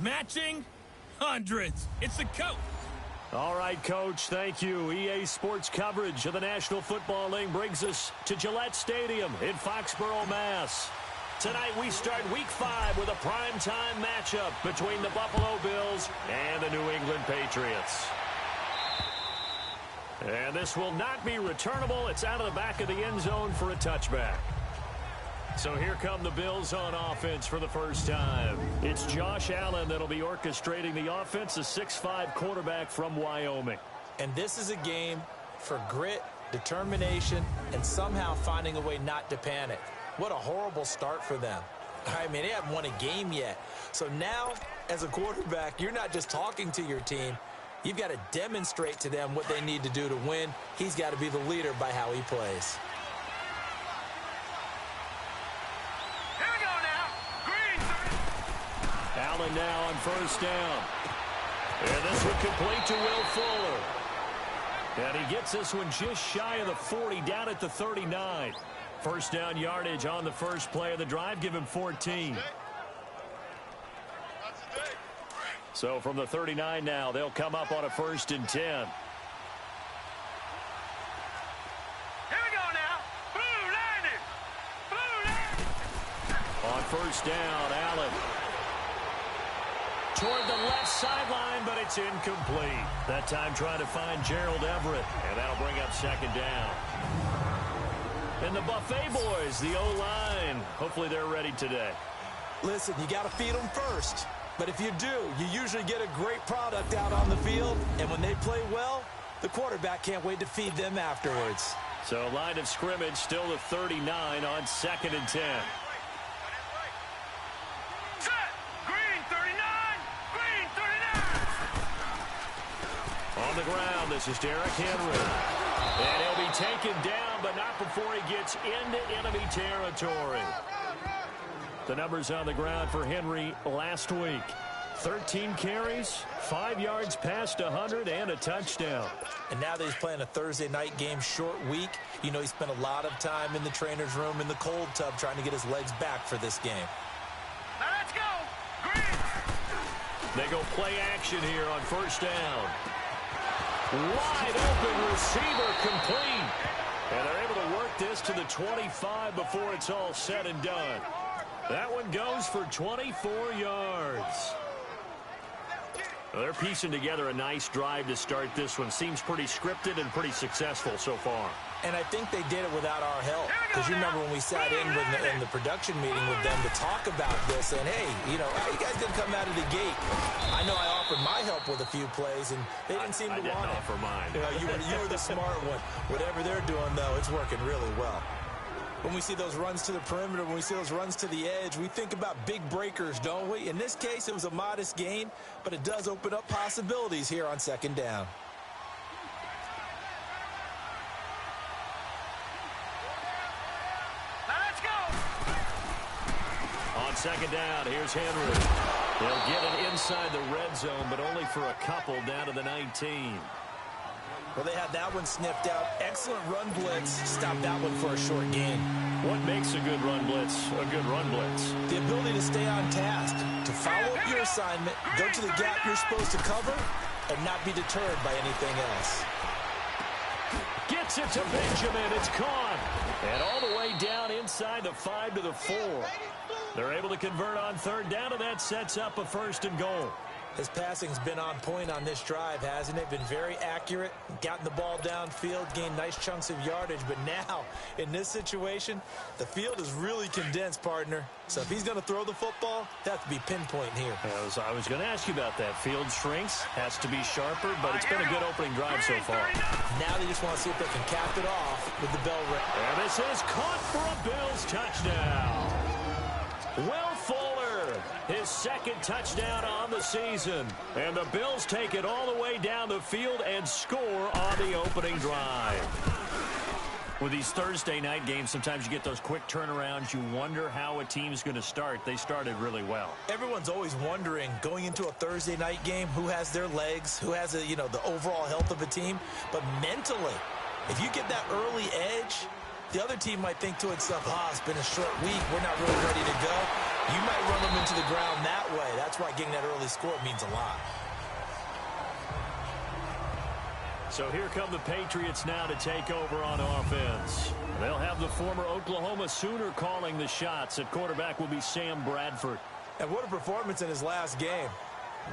Matching hundreds. It's the coach. All right, Coach, thank you. EA Sports coverage of the National Football League brings us to Gillette Stadium in Foxborough, Mass. Tonight we start Week 5 with a primetime matchup between the Buffalo Bills and the New England Patriots. And this will not be returnable. It's out of the back of the end zone for a touchback. So here come the Bills on offense for the first time. It's Josh Allen that'll be orchestrating the offense, a 6'5" quarterback from Wyoming. And this is a game for grit, determination, and somehow finding a way not to panic. What a horrible start for them. I mean, they haven't won a game yet. So now, as a quarterback, you're not just talking to your team. You've got to demonstrate to them what they need to do to win. He's got to be the leader by how he plays. Allen now on first down. And this one complete to Will Fuller. And he gets this one just shy of the 40, down at the 39. First down yardage on the first play of the drive. Give him 14. So from the 39 now, they'll come up on a 1st and 10. Here we go now. Blue landed. Blue landed. On first down, Allen toward the left sideline, but it's incomplete. That time trying to find Gerald Everett, and that'll bring up 2nd down. And the Buffet boys, the O-line, hopefully they're ready today. Listen, you got to feed them first. But if you do, you usually get a great product out on the field. And when they play well, the quarterback can't wait to feed them afterwards. So line of scrimmage still the 39 on 2nd and 10. On the ground, this is Derrick Henry. And he'll be taken down, but not before he gets into enemy territory. The numbers on the ground for Henry last week. 13 carries, 5 yards past 100, and a touchdown. And now that he's playing a Thursday night game, short week, you know he spent a lot of time in the trainer's room in the cold tub trying to get his legs back for this game. Now let's go. Green. They go play action here on first down. Wide open receiver complete. And they're able to work this to the 25 before it's all said and done. That one goes for 24 yards. Well, they're piecing together a nice drive to start this one. Seems pretty scripted and pretty successful so far. And I think they did it without our help. Because you remember when we sat in the production meeting with them to talk about this, and hey, you know, how you guys didn't come out of the gate? I know I offered my help with a few plays, and they didn't seem to want it. I didn't offer mine. You know, you were the smart one. Whatever they're doing, though, it's working really well. When we see those runs to the perimeter, when we see those runs to the edge, we think about big breakers, don't we? In this case, it was a modest gain, but it does open up possibilities here on 2nd down. Let's go. On 2nd down, here's Henry. He'll get it inside the red zone, but only for a couple down to the 19. Well, they had that one sniffed out. Excellent run blitz. Stopped that one for a short gain. What makes a good run blitz a good run blitz? The ability to stay on task, to follow up your assignment, go to the gap you're supposed to cover, and not be deterred by anything else. Gets it to Benjamin. It's caught. And all the way down inside the 5 to the 4. They're able to convert on 3rd down, and that sets up a 1st and goal. His passing's been on point on this drive, hasn't it? Been very accurate, gotten the ball downfield, gained nice chunks of yardage. But now, in this situation, the field is really condensed, partner. So if he's going to throw the football, that has to be pinpoint here. I was going to ask you about that. Field shrinks, has to be sharper, but it's been a good opening drive so far. Now they just want to see if they can cap it off with the bell ring. And this is caught for a Bills touchdown. Will Fuller, his 2nd touchdown on the season. And the Bills take it all the way down the field and score on the opening drive. With these Thursday night games, sometimes you get those quick turnarounds. You wonder how a team's going to start. They started really well. Everyone's always wondering, going into a Thursday night game, who has their legs, who has the overall health of a team. But mentally, if you get that early edge, the other team might think to itself, it's been a short week. We're not really ready to go. You might run them into the ground that way. That's why getting that early score means a lot. So here come the Patriots now to take over on offense. They'll have the former Oklahoma Sooner calling the shots. At quarterback will be Sam Bradford. And what a performance in his last game.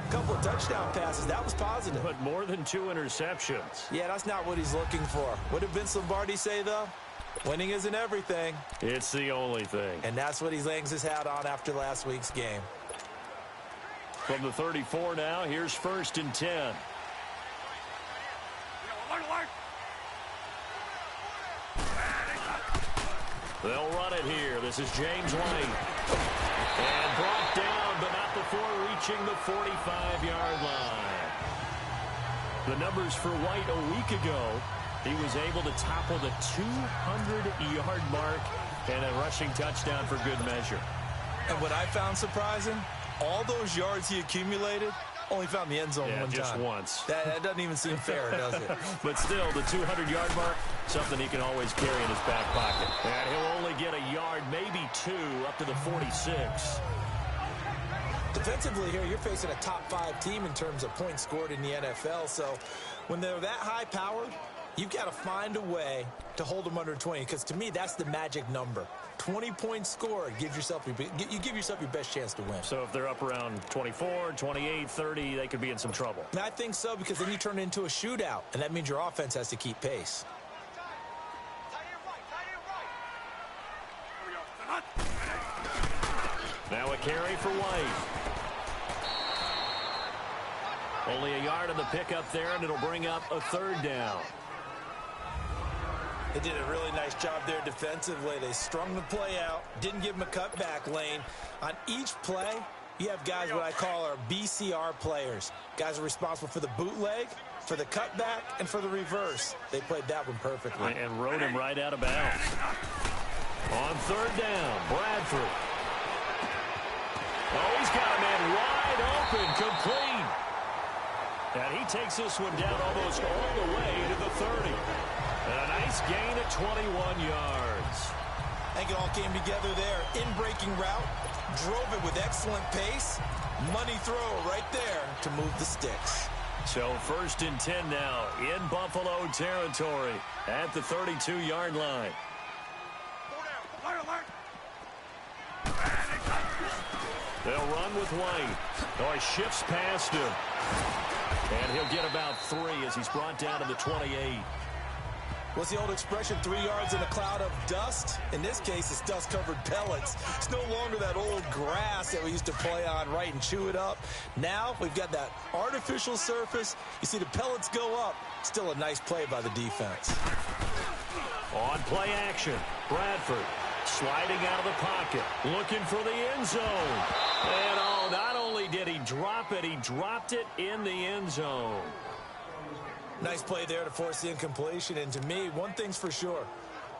A couple of touchdown passes. That was positive. But more than 2 interceptions. Yeah, that's not what he's looking for. What did Vince Lombardi say, though? Winning isn't everything. It's the only thing. And that's what he hangs his hat on after last week's game. From the 34 now, here's 1st and 10. They'll run it here. This is James White. And brought down, but not before reaching the 45-yard line. The numbers for White a week ago, he was able to topple the 200-yard mark and a rushing touchdown for good measure. And what I found surprising, all those yards he accumulated, only found the end zone one just time. once. That doesn't even seem fair, does it? But still, the 200-yard mark, something he can always carry in his back pocket. And he'll only get a yard, maybe 2, up to the 46. Defensively here, you're facing a top-5 team in terms of points scored in the NFL. So when they're that high-powered, you've got to find a way to hold them under 20, because to me, that's the magic number. 20 points scored, you give yourself your best chance to win. So if they're up around 24, 28, 30, they could be in some trouble. And I think so, because then you turn it into a shootout, and that means your offense has to keep pace. Now a carry for White. Only a yard on the pickup there, and it'll bring up a 3rd down. They did a really nice job there defensively. They strung the play out, didn't give him a cutback lane. On each play, you have guys what I call our BCR players. Guys are responsible for the bootleg, for the cutback, and for the reverse. They played that one perfectly. And rode him right out of bounds. On 3rd down, Bradford. Oh, he's got a man wide open, complete. And he takes this one down almost all the way to the 30. And a nice gain of 21 yards. I think it all came together there. In-breaking route, drove it with excellent pace. Money throw right there to move the sticks. So 1st and 10 now in Buffalo territory at the 32-yard line. They'll run with White. Oh, he shifts past him. And he'll get about 3 as he's brought down to the 28. What's the old expression, 3 yards in a cloud of dust? In this case, it's dust-covered pellets. It's no longer that old grass that we used to play on, right, and chew it up. Now we've got that artificial surface. You see the pellets go up. Still a nice play by the defense. On play action, Bradford sliding out of the pocket, looking for the end zone. And oh, not only did he drop it, he dropped it in the end zone. Nice play there to force the incompletion. And to me, one thing's for sure.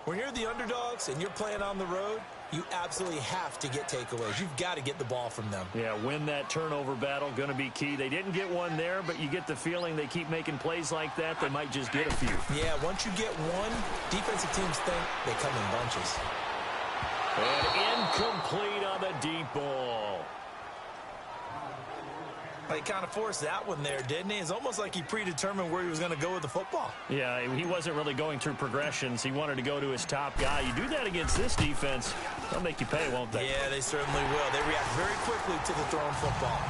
When you're the underdogs and you're playing on the road, you absolutely have to get takeaways. You've got to get the ball from them. Yeah, win that turnover battle, going to be key. They didn't get one there, but you get the feeling they keep making plays like that, they might just get a few. Yeah, once you get one, defensive teams think they come in bunches. And incomplete on the deep ball. He kind of forced that one there, didn't he? It's almost like he predetermined where he was going to go with the football. Yeah, he wasn't really going through progressions. He wanted to go to his top guy. You do that against this defense, they'll make you pay, won't they? Yeah, they certainly will. They react very quickly to the thrown football.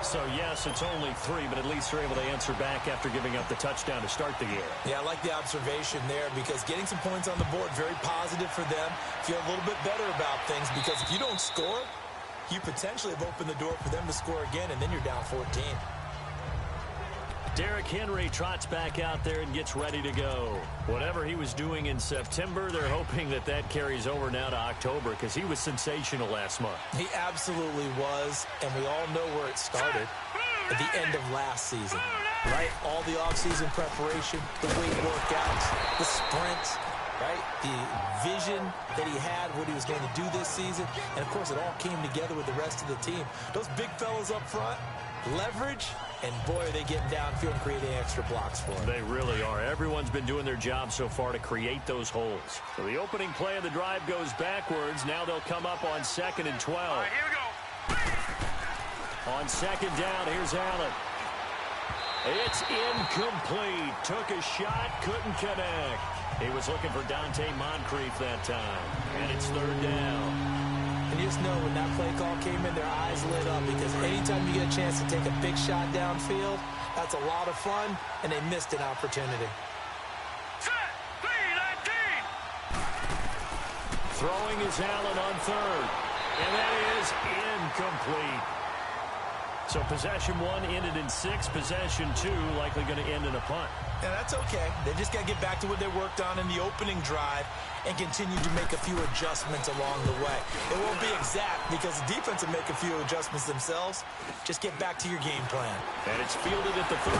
So, yes, it's only 3, but at least they're able to answer back after giving up the touchdown to start the game. Yeah, I like the observation there, because getting some points on the board, very positive for them. Feel a little bit better about things, because if you don't score, you potentially have opened the door for them to score again, and then you're down 14. Derrick Henry trots back out there and gets ready to go. Whatever he was doing in September, they're hoping that that carries over now to October, because he was sensational last month. He absolutely was, and we all know where it started at the end of last season, right? All the offseason preparation, the weight workouts, the sprints, right? The vision that he had, what he was going to do this season, and of course it all came together with the rest of the team. Those big fellas up front, leverage, And boy, are they getting downfield and creating extra blocks for them. They really are. Everyone's been doing their job so far to create those holes. So the opening play of the drive goes backwards. Now they'll come up on 2nd and 12. All right, here we go. On 2nd down, here's Allen. It's incomplete. Took a shot, couldn't connect. He was looking for Dante Moncrief that time. And it's 3rd down. And you just know when that play call came in, their eyes lit up, because anytime you get a chance to take a big shot downfield, that's a lot of fun, and they missed an opportunity. Set, 3-19. Throwing is Allen on 3rd. And that is incomplete. So possession 1 ended in 6. Possession 2 likely going to end in a punt. Yeah, that's okay. They just got to get back to what they worked on in the opening drive and continue to make a few adjustments along the way. It won't be exact because the defense will make a few adjustments themselves. Just get back to your game plan. And it's fielded at the 34.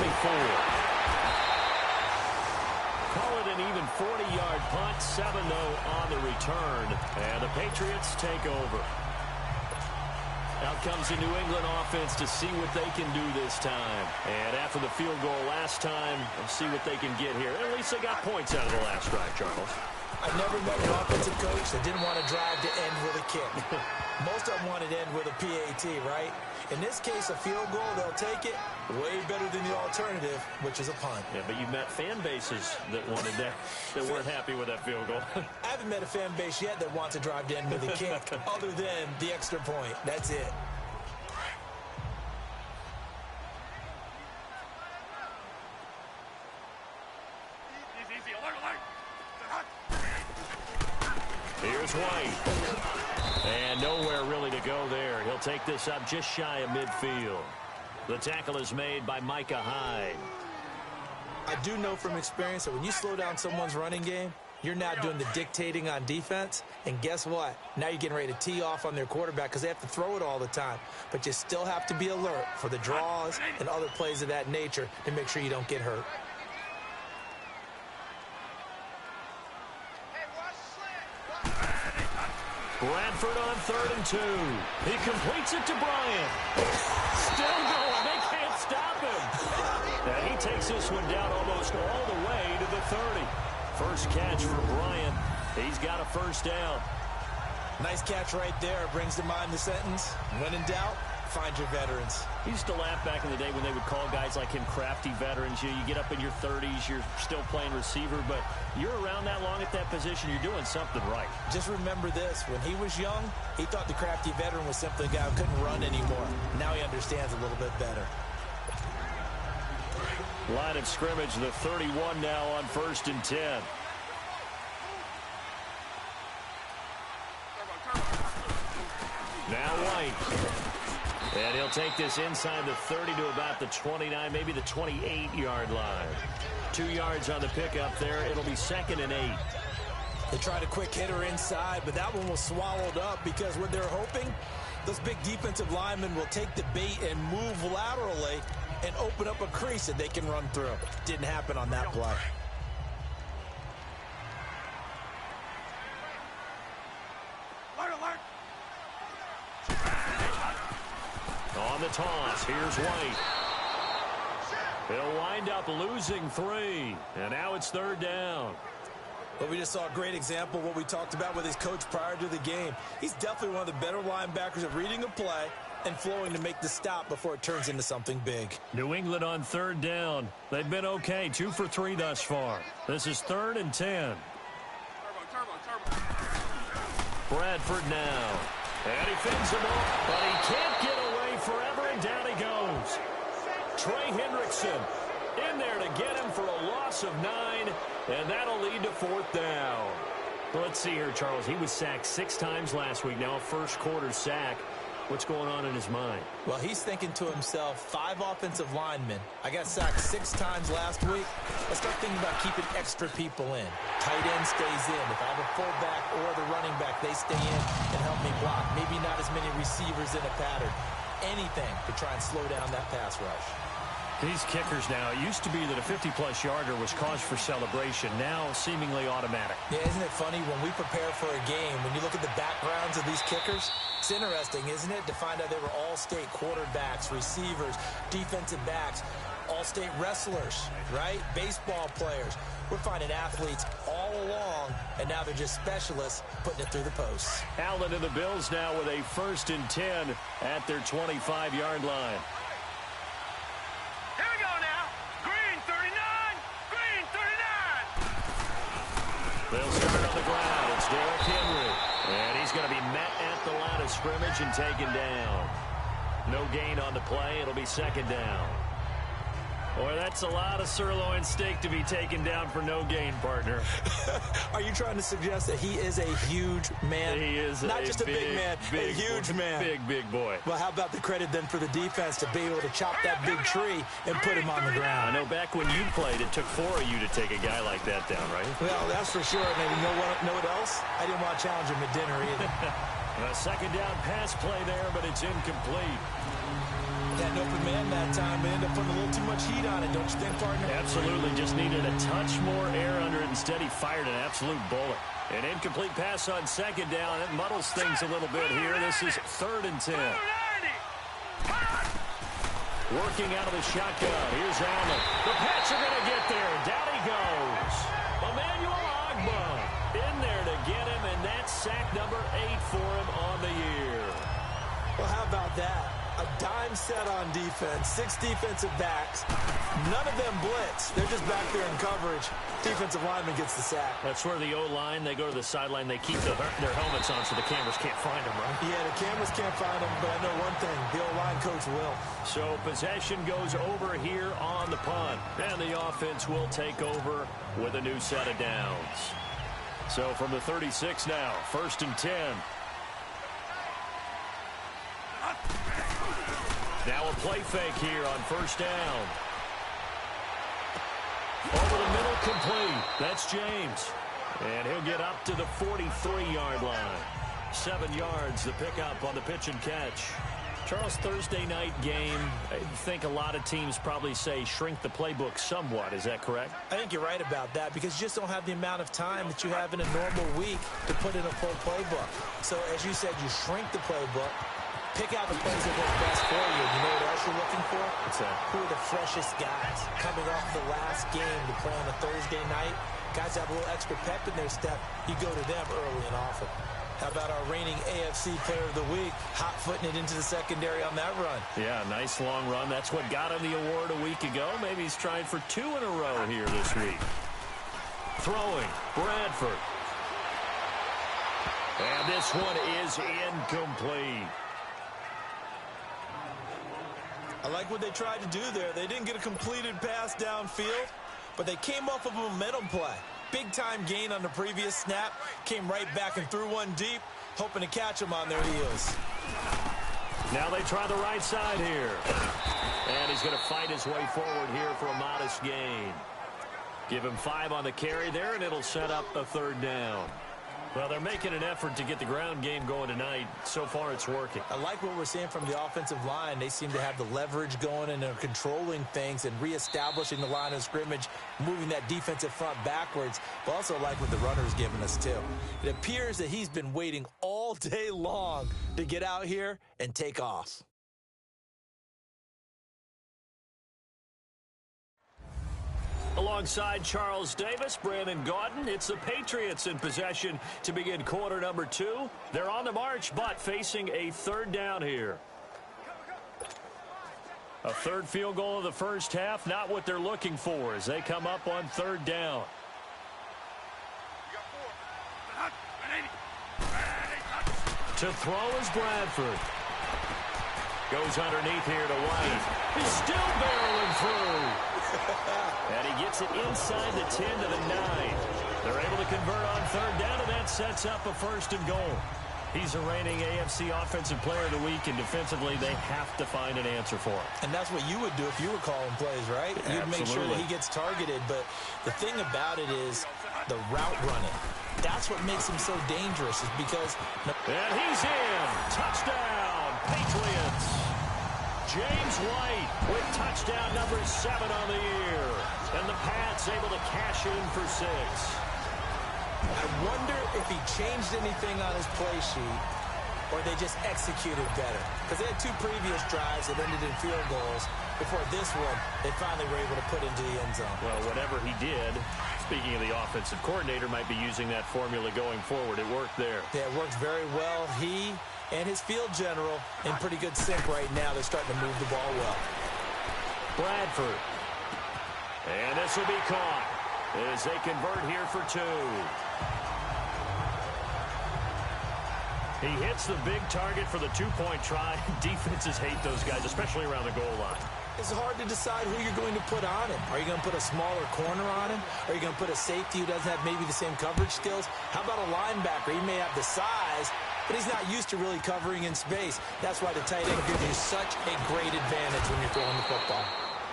Call it an even 40-yard punt, 7-0 on the return. And the Patriots take over. Out comes the New England offense to see what they can do this time. And after the field goal last time, we'll see what they can get here. At least they got points out of the last drive, Charles. I've never met an offensive coach that didn't want to drive to end with a kick. Most of them wanted to end with a PAT, right? In this case, a field goal, they'll take it. Way better than the alternative, which is a punt. Yeah, but you've met fan bases that wanted that, that weren't happy with that field goal. I haven't met a fan base yet that wants to drive to end with a kick, other than the extra point. That's it. Easy, alert. Here's White. And nowhere really to go there. He'll take this up just shy of midfield. The tackle is made by Micah Hyde. I do know from experience that when you slow down someone's running game, you're now doing the dictating on defense. And guess what? Now you're getting ready to tee off on their quarterback because they have to throw it all the time. But you still have to be alert for the draws and other plays of that nature to make sure you don't get hurt. Bradford on 3rd and 2. He completes it to Bryant. Still going. They can't stop him. And he takes this one down almost all the way to the 30. First catch for Bryant. He's got a first down. Nice catch right there. Brings to mind the sentence, when in doubt, find your veterans. He used to laugh back in the day when they would call guys like him crafty veterans. You get up in your 30s, you're still playing receiver, but you're around that long at that position, you're doing something right. Just remember this. When he was young, he thought the crafty veteran was simply a guy who couldn't run anymore. Now he understands a little bit better. Line of scrimmage, the 31 now on 1st and 10. Now White. And he'll take this inside the 30 to about the 29, maybe the 28-yard line. 2 yards on the pickup there. It'll be 2nd and 8. They tried a quick hitter inside, but that one was swallowed up because what they're hoping, those big defensive linemen will take the bait and move laterally and open up a crease that they can run through. Didn't happen on that play. Alert. On the toss, here's White. He'll wind up losing 3, and now it's 3rd down. But we just saw a great example of what we talked about with his coach prior to the game. He's definitely one of the better linebackers at reading a play and flowing to make the stop before it turns into something big. New England on 3rd down. They've been okay, 2 for 3 thus far. This is 3rd and 10. Turbo. Bradford now. And he fends him off, but he can't get away forever, and down he goes. Trey Hendrickson in there to get him for a loss of 9, and that'll lead to 4th down. Well, let's see here, Charles. He was sacked 6 times last week. Now a first-quarter sack. What's going on in his mind? Well, he's thinking to himself, 5 offensive linemen. I got sacked 6 times last week. Let's start thinking about keeping extra people in. Tight end stays in. If I have a fullback or the running back, they stay in and help me block. Maybe not as many receivers in a pattern. Anything to try and slow down that pass rush. These kickers now, it used to be that a 50-plus yarder was cause for celebration, now seemingly automatic. Yeah, isn't it funny when we prepare for a game, when you look at the backgrounds of these kickers, it's interesting, isn't it, to find out they were all-state quarterbacks, receivers, defensive backs, all-state wrestlers, right? Baseball players. We're finding athletes all along, and now they're just specialists putting it through the posts. Allen and the Bills now with a 1st and 10 at their 25-yard line. Here we go now. Green 39. Green 39. They'll start on the ground. It's Derrick Henry. And he's going to be met at the line of scrimmage and taken down. No gain on the play. It'll be 2nd down. Boy, that's a lot of sirloin steak to be taken down for no gain, partner. Are you trying to suggest that he is a huge man? He is not just a big man, a huge man. Big boy. Well, how about the credit then for the defense to be able to chop that big tree and put him on the ground? I know back when you played, it took 4 of you to take a guy like that down, right? Well, that's for sure. And you know what else? I didn't want to challenge him at dinner either. A 2nd down pass play there, but it's incomplete. Had an open man that time, but ended up putting a little too much heat on it, don't you think, partner? Absolutely. Just needed a touch more air under it. Instead, he fired an absolute bullet. An incomplete pass on 2nd down. It muddles things a little bit here. This is 3rd and 10. Working out of the shotgun. Here's Allen. The Pats are going to get there. Down he goes. Emmanuel Agba in there to get him, and that's sack number 8 for him on the year. Well, how about that? A dime set on defense, 6 defensive backs. None of them blitz. They're just back there in coverage. Defensive lineman gets the sack. That's where the O-line, they go to the sideline, they keep their helmets on so the cameras can't find them, right? Yeah, the cameras can't find them, but I know one thing. The O-line coach will. So possession goes over here on the punt. And the offense will take over with a new set of downs. So from the 36 now, 1st and 10. Now a play fake here on 1st down. Over the middle, complete. That's James. And he'll get up to the 43-yard line. 7 yards, the pickup on the pitch and catch. Charles, Thursday night game, I think a lot of teams probably say shrink the playbook somewhat. Is that correct? I think you're right about that because you just don't have the amount of time that you have in a normal week to put in a full playbook. So, as you said, you shrink the playbook. Pick out the plays that work best for you. You know what else you're looking for? What's that? Who are the freshest guys coming off the last game to play on a Thursday night? Guys that have a little extra pep in their step. You go to them early and often. How about our reigning AFC Player of the Week, hot-footing it into the secondary on that run? Yeah, nice long run. That's what got him the award a week ago. Maybe he's trying for 2 in a row here this week. Throwing, Bradford. And this one is incomplete. I like what they tried to do there. They didn't get a completed pass downfield, but they came off of a momentum play. Big-time gain on the previous snap. Came right back and threw one deep, hoping to catch them on their heels. Now they try the right side here. And he's going to fight his way forward here for a modest gain. Give him 5 on the carry there, and it'll set up a 3rd down. Well, they're making an effort to get the ground game going tonight. So far, it's working. I like what we're seeing from the offensive line. They seem to have the leverage going, and they're controlling things and reestablishing the line of scrimmage, moving that defensive front backwards. But also like what the runner's giving us, too. It appears that he's been waiting all day long to get out here and take off. Alongside Charles Davis, Brandon Gaudin, it's the Patriots in possession to begin quarter number 2. They're on the march, but facing a 3rd down here. A 3rd field goal of the first half, not what they're looking for as they come up on 3rd down. To throw is Bradford. Goes underneath here to White. He's still barreling through. And he gets it inside the 10 to the 9. They're able to convert on 3rd down, and that sets up a 1st and goal. He's a reigning AFC Offensive Player of the Week, and defensively they have to find an answer for him. And that's what you would do if you were calling plays, right? You'd make sure that he gets targeted. But the thing about it is the route running. That's what makes him so dangerous is because... And he's in. Touchdown, Patriots. James White with touchdown number 7 on the year. And the Pats able to cash in for 6. I wonder if he changed anything on his play sheet or they just executed better. Because they had 2 previous drives that ended in field goals. Before this one, they finally were able to put into the end zone. Well, whatever he did, speaking of the offensive coordinator, might be using that formula going forward. It worked there. Yeah, it worked very well. He and his field general in pretty good sync right now. They're starting to move the ball well. Bradford. And this will be caught as they convert here for 2. He hits the big target for the 2-point try. Defenses hate those guys, especially around the goal line. It's hard to decide who you're going to put on him. Are you going to put a smaller corner on him? Are you going to put a safety who doesn't have maybe the same coverage skills? How about a linebacker? He may have the size, but he's not used to really covering in space. That's why the tight end gives you such a great advantage when you're throwing the football.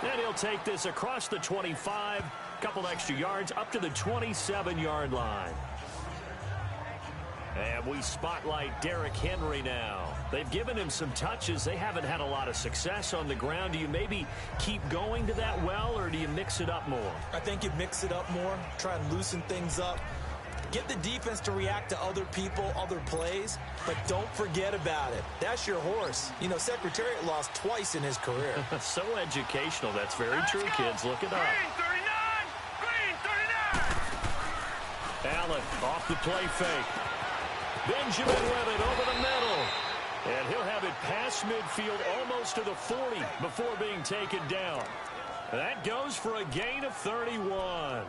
And he'll take this across the 25, couple extra yards, up to the 27-yard line. And we spotlight Derrick Henry now. They've given him some touches. They haven't had a lot of success on the ground. Do you maybe keep going to that well, or do you mix it up more? I think you mix it up more, try and loosen things up. Get the defense to react to other people, other plays, but don't forget about it. That's your horse. You know, Secretariat lost twice in his career. So educational. That's very true, kids. Look it up. Green 39! Green 39! Allen off the play fake. Benjamin with it over the middle. And he'll have it past midfield almost to the 40 before being taken down. That goes for a gain of 31.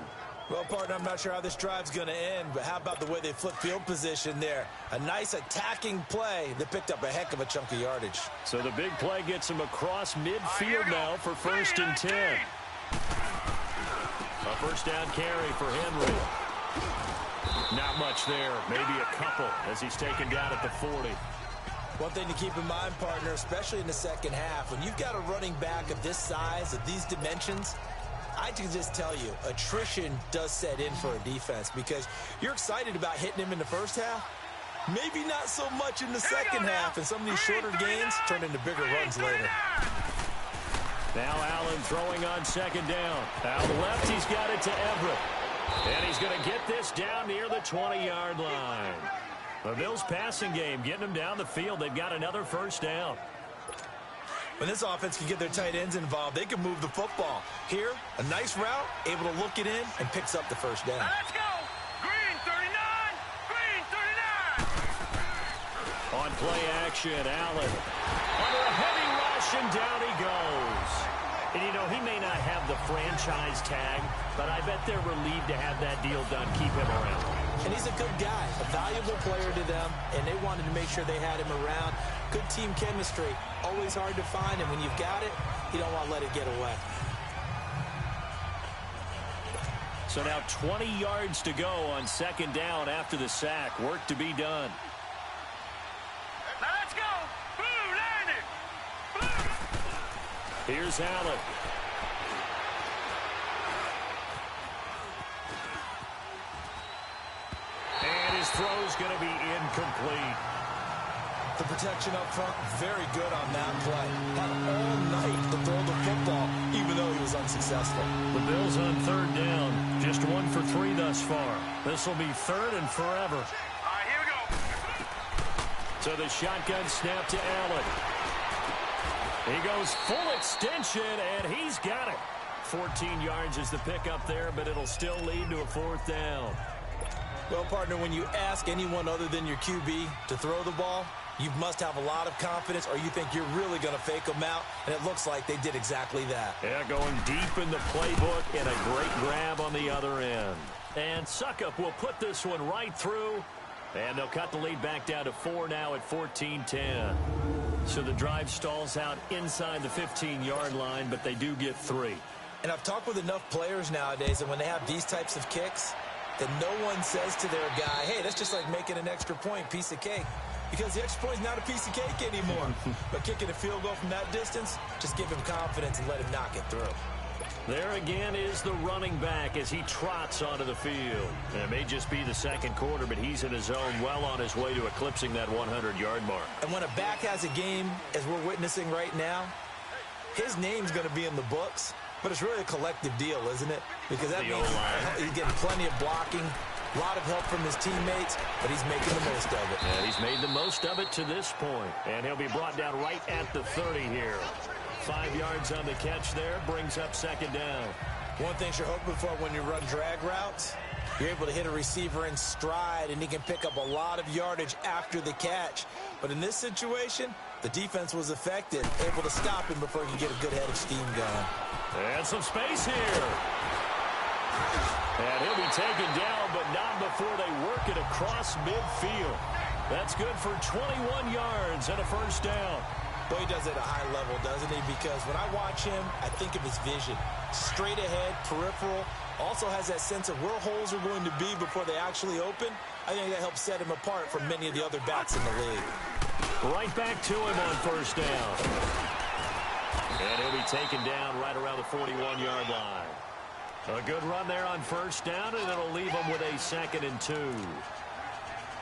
Well, partner, I'm not sure how this drive's going to end, but how about the way they flip field position there? A nice attacking play that picked up a heck of a chunk of yardage. So the big play gets him across midfield now for 1st and 10. A first down carry for Henry. Not much there, maybe a couple as he's taken down at the 40. One thing to keep in mind, partner, especially in the second half, when you've got a running back of this size, of these dimensions, I can just tell you, attrition does set in for a defense because you're excited about hitting him in the first half. Maybe not so much in the second half, and some of these shorter gains turn into bigger runs later. Now Allen throwing on 2nd down. Out left, he's got it to Everett. And he's going to get this down near the 20-yard line. The Bills passing game getting them down the field. They've got another first down. When this offense can get their tight ends involved, they can move the football. Here, a nice route, able to look it in, and picks up the first down. Let's go! Green 39! Green 39! On play action, Allen. Under a heavy rush, and down he goes. And, you know, he may not have the franchise tag, but I bet they're relieved to have that deal done, keep him around. And he's a good guy, a valuable player to them, and they wanted to make sure they had him around. Good team chemistry, always hard to find, and when you've got it, you don't want to let it get away. So now 20 yards to go on 2nd down after the sack. Work to be done. Now let's go! Blue, land it! Blue! Here's Allen. And his throw's going to be incomplete. The protection up front, very good on that play. Had all night to throw the football, even though he was unsuccessful. The Bills on 3rd down. Just 1 for 3 thus far. This will be 3rd and forever. All right, here we go. So the shotgun snap to Allen. He goes full extension, and he's got it. 14 yards is the pickup there, but it'll still lead to a 4th down. Well, partner, when you ask anyone other than your QB to throw the ball, you must have a lot of confidence, or you think you're really going to fake them out, and it looks like they did exactly that. Yeah, going deep in the playbook, and a great grab on the other end. And Suckup will put this one right through, and they'll cut the lead back down to 4 now at 14-10. So the drive stalls out inside the 15-yard line, but they do get 3. And I've talked with enough players nowadays that when they have these types of kicks, that no one says to their guy, hey, that's just like making an extra point, piece of cake. Because the extra point is not a piece of cake anymore. But kicking a field goal from that distance, just give him confidence and let him knock it through. There again is the running back as he trots onto the field. And it may just be the 2nd quarter, but he's in his zone, well on his way to eclipsing that 100-yard mark. And when a back has a game, as we're witnessing right now, his name's going to be in the books, but it's really a collective deal, isn't it? Because that means he's getting plenty of blocking, a lot of help from his teammates, but he's making the most of it. And he's made the most of it to this point. And he'll be brought down right at the 30 here. 5 yards on the catch there, brings up second down. One thing you're hoping for when you run drag routes, you're able to hit a receiver in stride, and he can pick up a lot of yardage after the catch. But in this situation, the defense was effective, able to stop him before he could get a good head of steam going. And some space here. And he'll be taken down, but not before they work it across midfield. That's good for 21 yards and a first down. Boy, he does it at a high level, doesn't he? Because when I watch him, I think of his vision. Straight ahead, peripheral. Also has that sense of where holes are going to be before they actually open. I think that helps set him apart from many of the other backs in the league. Right back to him on first down. And he'll be taken down right around the 41-yard line. A good run there on first down, and it'll leave him with a 2nd and 2.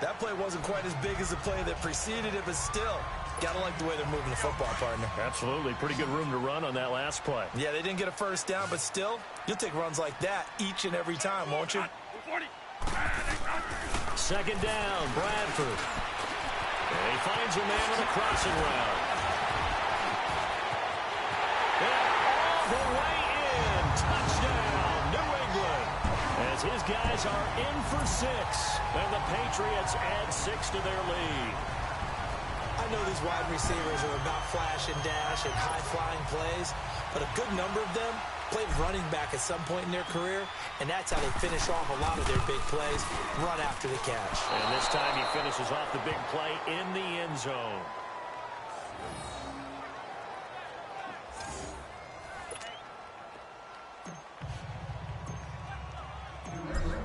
That play wasn't quite as big as the play that preceded it, but still, gotta like the way they're moving the football, partner. Absolutely. Pretty good room to run on that last play. Yeah, they didn't get a first down, but still, you'll take runs like that each and every time, won't you? 2nd down, Bradford. And he finds a man on a crossing route. And all the way in. Touchdown, New England. As his guys are in for 6. And the Patriots add 6 to their lead. I know these wide receivers are about flash and dash and high-flying plays, but a good number of them played running back at some point in their career, and that's how they finish off a lot of their big plays, run after the catch. And this time he finishes off the big play in the end zone.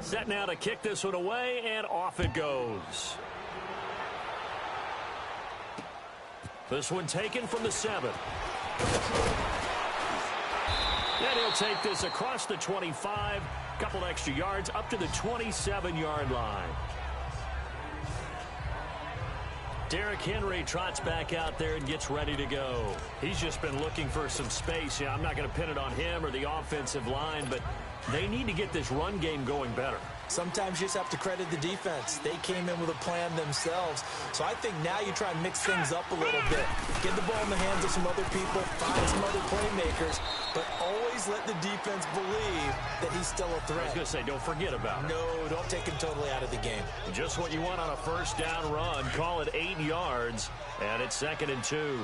Set now to kick this one away, and off it goes. This one taken from the 7. And he'll take this across the 25, couple extra yards up to the 27-yard line. Derrick Henry trots back out there and gets ready to go. He's just been looking for some space. Yeah, I'm not going to pin it on him or the offensive line, but they need to get this run game going better. Sometimes you just have to credit the defense. They came in with a plan themselves. So I think now you try and mix things up a little bit. Get the ball in the hands of some other people, find some other playmakers, but always let the defense believe that he's still a threat. I was going to say, don't forget about it. No, don't take him totally out of the game. Just what you want on a first down run. Call it 8 yards, and it's 2nd and 2.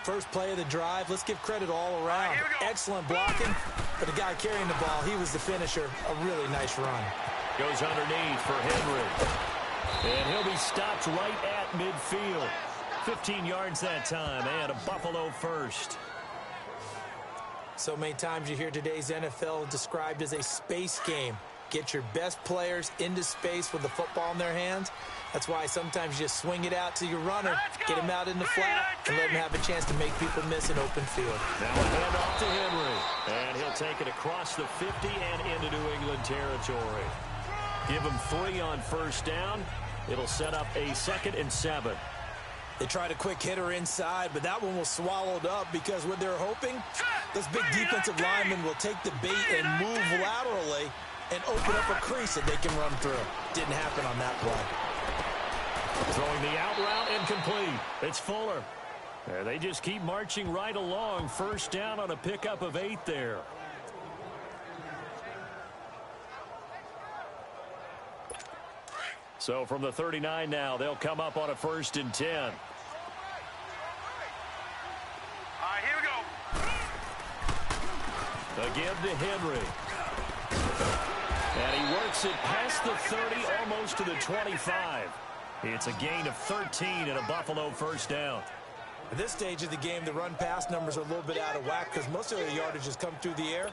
First play of the drive, let's give credit all around. Excellent blocking, but the guy carrying the ball, he was the finisher. A really nice run. Goes underneath for Henry. And he'll be stopped right at midfield. 15 yards that time, and a Buffalo first. So many times you hear today's NFL described as a space game. Get your best players into space with the football in their hands. That's why sometimes you just swing it out to your runner, get him out in the flat, and let him have a chance to make people miss an open field. Now a handoff to Henry. And he'll take it across the 50 and into New England territory. Give him 3 on first down. It'll set up a 2nd and 7. They tried a quick hitter inside, but that one was swallowed up because what they're hoping, those big defensive linemen will take the bait and move laterally and open up a crease that they can run through. Didn't happen on that play. Throwing the out route incomplete. It's Fuller. They just keep marching right along. First down on a pickup of 8 there. So from the 39 now, they'll come up on a 1st and 10. All right, here we go. Again to Henry. And he works it past the 30, almost to the 25. It's a gain of 13 and a Buffalo first down. At this stage of the game, the run-pass numbers are a little bit out of whack because most of the yardage has come through the air.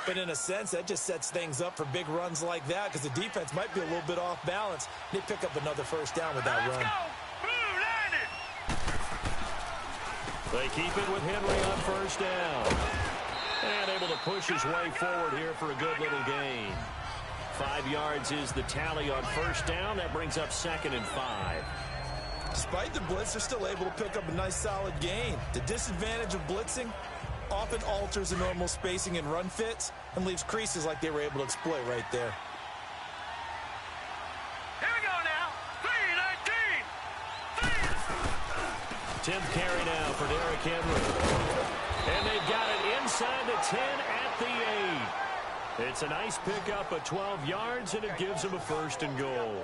But in a sense, that just sets things up for big runs like that because the defense might be a little bit off balance. They pick up another first down with that run. They keep it with Henry on first down. And able to push his way forward here for a good little gain. 5 yards is the tally on first down. That brings up 2nd and 5. Despite the blitz, they're still able to pick up a nice solid gain. The disadvantage of blitzing often alters the normal spacing and run fits and leaves creases like they were able to exploit right there. Here we go now. 3-19. 10th carry now for Derrick Henry. And they've got it inside the 10 at the 8. It's a nice pickup of 12 yards, and it gives them a 1st and goal.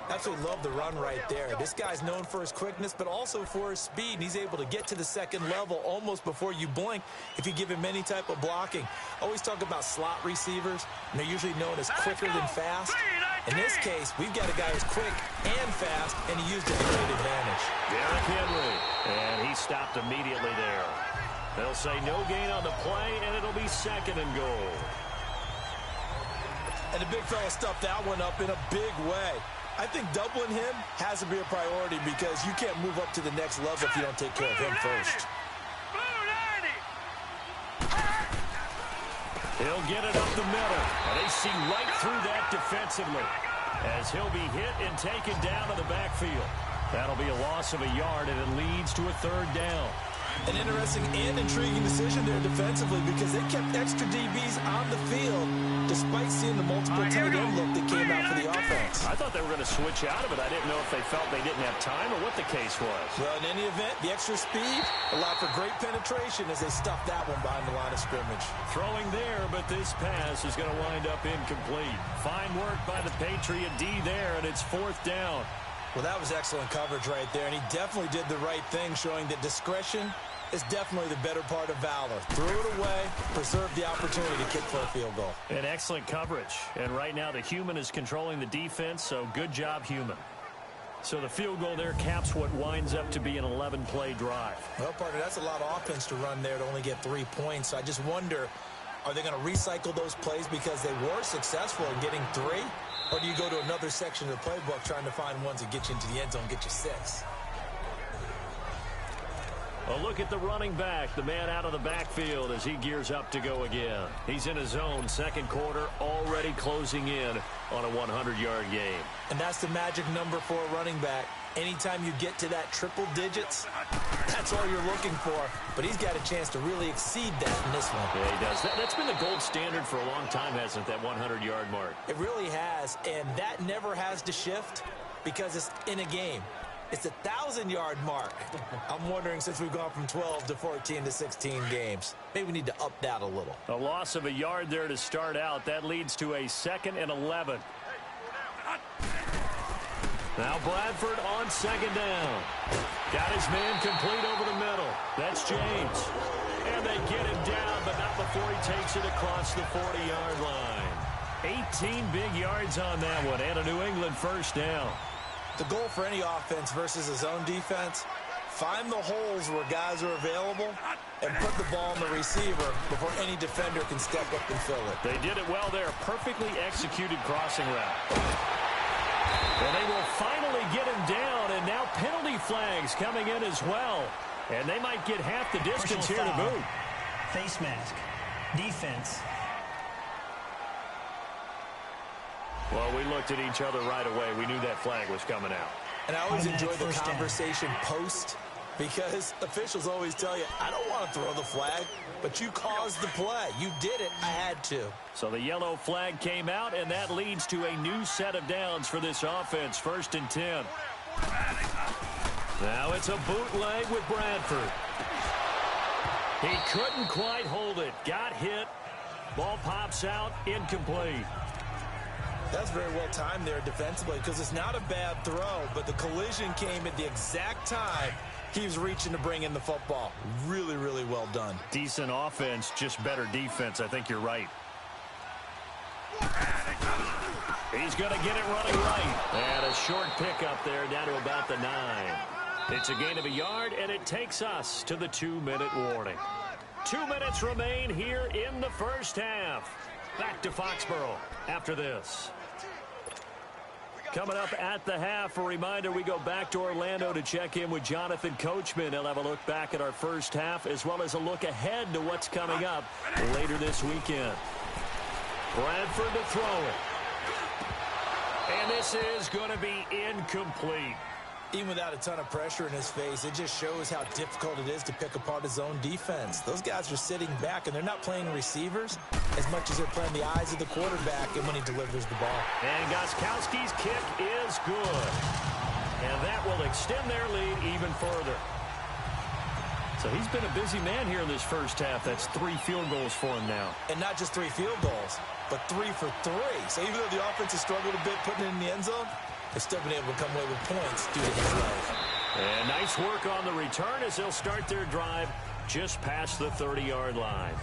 Absolutely love the run right there. This guy's known for his quickness, but also for his speed. And he's able to get to the second level almost before you blink if you give him any type of blocking. Always talk about slot receivers, and they're usually known as quicker than fast. In this case, we've got a guy who's quick and fast, and he used it to great advantage. Derrick Henry, and he stopped immediately there. They'll say no gain on the play, and it'll be 2nd and goal. And the big fella stuffed that one up in a big way. I think doubling him has to be a priority because you can't move up to the next level if you don't take care of him first. He'll get it up the middle, and they see right through that defensively as he'll be hit and taken down to the backfield. That'll be a loss of a yard, and it leads to a 3rd down. An interesting and intriguing decision there defensively because they kept extra DBs on the field despite seeing the multiple tight end look that came out for the offense. I thought they were going to switch out of it. I didn't know if they felt they didn't have time or what the case was. Well, in any event, the extra speed allowed for great penetration as they stuffed that one behind the line of scrimmage. Throwing there, but this pass is going to wind up incomplete. Fine work by the Patriot D there, and it's 4th down. Well, that was excellent coverage right there, and he definitely did the right thing, showing that discretion is definitely the better part of valor. Threw it away, preserved the opportunity to kick for a field goal. And excellent coverage. And right now the human is controlling the defense, so good job, human. So the field goal there caps what winds up to be an 11-play drive. Well, partner, that's a lot of offense to run there to only get 3 points. So I just wonder, are they going to recycle those plays because they were successful in getting 3? Or do you go to another section of the playbook trying to find ones that get you into the end zone, get you 6? A look at the running back, the man out of the backfield as he gears up to go again. He's in his zone, 2nd quarter, already closing in on a 100-yard game. And that's the magic number for a running back. Anytime you get to that triple digits, that's all you're looking for. But he's got a chance to really exceed that in this one. Yeah, he does. That's been the gold standard for a long time, hasn't it, that 100-yard mark? It really has, and that never has to shift because it's in a game. It's a 1,000-yard mark. I'm wondering, since we've gone from 12 to 14 to 16 games, maybe we need to up that a little. A loss of a yard there to start out. That leads to a 2nd and 11. Now Bradford on 2nd down. Got his man complete over the middle. That's James. And they get him down, but not before he takes it across the 40-yard line. 18 big yards on that one, and a New England 1st down. The goal for any offense versus a zone defense, find the holes where guys are available and put the ball on the receiver before any defender can step up and fill it. They did it well there. Perfectly executed crossing route. And they will finally get him down, and now penalty flags coming in as well. And they might get half the distance here to boot. Face mask. Defense. Well, we looked at each other right away. We knew that flag was coming out. And I always enjoy the conversation post because officials always tell you, I don't want to throw the flag, but you caused the play. You did it. I had to. So the yellow flag came out, and that leads to a new set of downs for this offense. 1st and 10. Now it's a bootleg with Bradford. He couldn't quite hold it. Got hit. Ball pops out. Incomplete. That's very well timed there defensively because it's not a bad throw, but the collision came at the exact time he was reaching to bring in the football. Really, really well done. Decent offense, just better defense. I think you're right. He's going to get it running right. And a short pickup there down to about the 9. It's a gain of a yard, and it takes us to the 2-minute warning. 2 minutes remain here in the 1st half. Back to Foxborough after this. Coming up at the half, a reminder, we go back to Orlando to check in with Jonathan Coachman. He'll have a look back at our 1st half as well as a look ahead to what's coming up later this weekend. Bradford to throw it. And this is going to be incomplete. Even without a ton of pressure in his face, it just shows how difficult it is to pick apart his own defense. Those guys are sitting back, and they're not playing receivers as much as they're playing the eyes of the quarterback and when he delivers the ball. And Gostkowski's kick is good. And that will extend their lead even further. So he's been a busy man here in this first half. That's 3 field goals for him now. And not just 3 field goals, but 3 for 3. So even though the offense has struggled a bit putting it in the end zone, they've still been able to come away with points due to his legs. And nice work on the return as they'll start their drive just past the 30-yard line.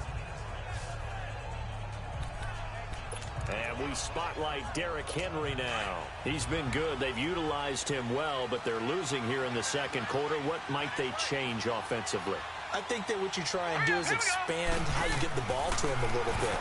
And we spotlight Derrick Henry now. He's been good. They've utilized him well, but they're losing here in the second quarter. What might they change offensively? I think that what you try and do is expand how you get the ball to him a little bit.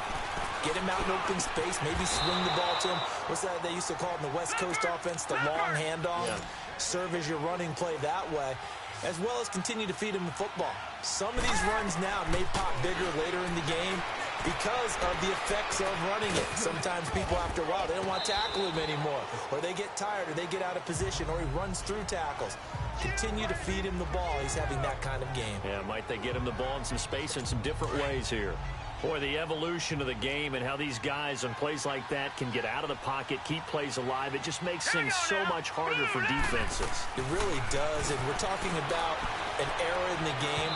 Get him out in open space, maybe swing the ball to him. What's that they used to call it in the West Coast offense, the long handoff? Yeah. Serve as your running play that way, as well as continue to feed him the football. Some of these runs now may pop bigger later in the game because of the effects of running it. Sometimes people, after a while, they don't want to tackle him anymore, or they get tired, or they get out of position, or he runs through tackles. Continue to feed him the ball. He's having that kind of game. Yeah, might they get him the ball in some space in some different ways here. Boy, the evolution of the game and how these guys on plays like that can get out of the pocket, keep plays alive, it just makes things so much harder for defenses. It really does, and we're talking about an era in the game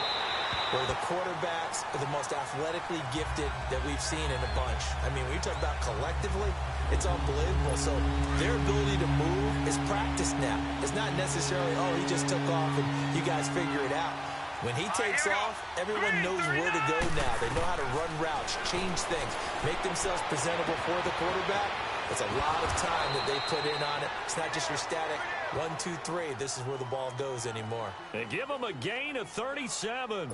where the quarterbacks are the most athletically gifted that we've seen in a bunch. I mean, when you talk about collectively, it's unbelievable. So their ability to move is practiced now. It's not necessarily, oh, he just took off and you guys figure it out. When he takes off, everyone knows where to go now. They know how to run routes, change things, make themselves presentable for the quarterback. It's a lot of time that they put in on it. It's not just your static 1, 2, 3. This is where the ball goes anymore. They give them a gain of 37.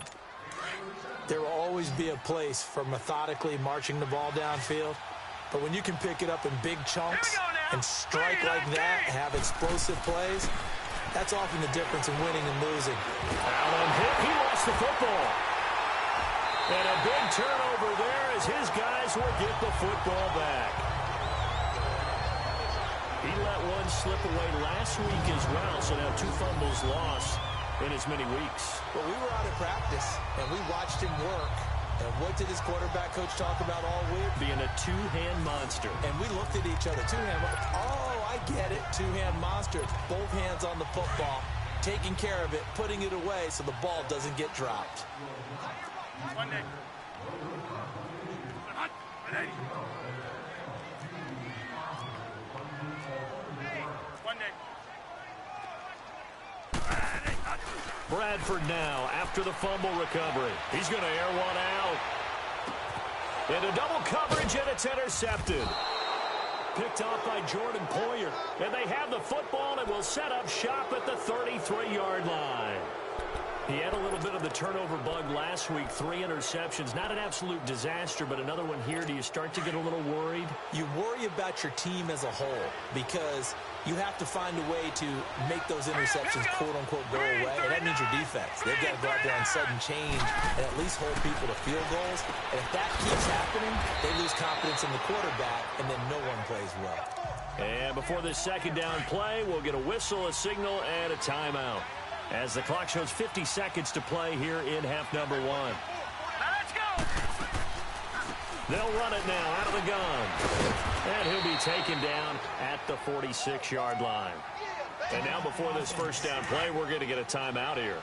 There will always be a place for methodically marching the ball downfield. But when you can pick it up in big chunks and strike like that, have explosive plays, that's often the difference in winning and losing. Allen hit. He lost the football. And a big turnover there as his guys will get the football back. He let one slip away last week as well, so now 2 fumbles lost in as many weeks. Well, we were out of practice, and we watched him work. And what did his quarterback coach talk about all week? Being a 2-hand monster. And we looked at each other. 2-hand monster. Oh, I get it. 2-hand monster. Both hands on the football, taking care of it, putting it away so the ball doesn't get dropped. One day. Bradford now after the fumble recovery. He's going to air one out. Into double coverage, and it's intercepted. Picked off by Jordan Poyer. And they have the football and will set up shop at the 33-yard line. He had a little bit of the turnover bug last week. 3 interceptions. Not an absolute disaster, but another one here. Do you start to get a little worried? You worry about your team as a whole because you have to find a way to make those interceptions, quote-unquote, go away. And that means your defense. They've got to go out there and sudden change and at least hold people to field goals. And if that keeps happening, they lose confidence in the quarterback, and then no one plays well. And before this second down play, we'll get a whistle, a signal, and a timeout, as the clock shows 50 seconds to play here in half number 1. Let's go! They'll run it now out of the gun. And he'll be taken down at the 46-yard line. And now before this first down play, we're going to get a timeout here,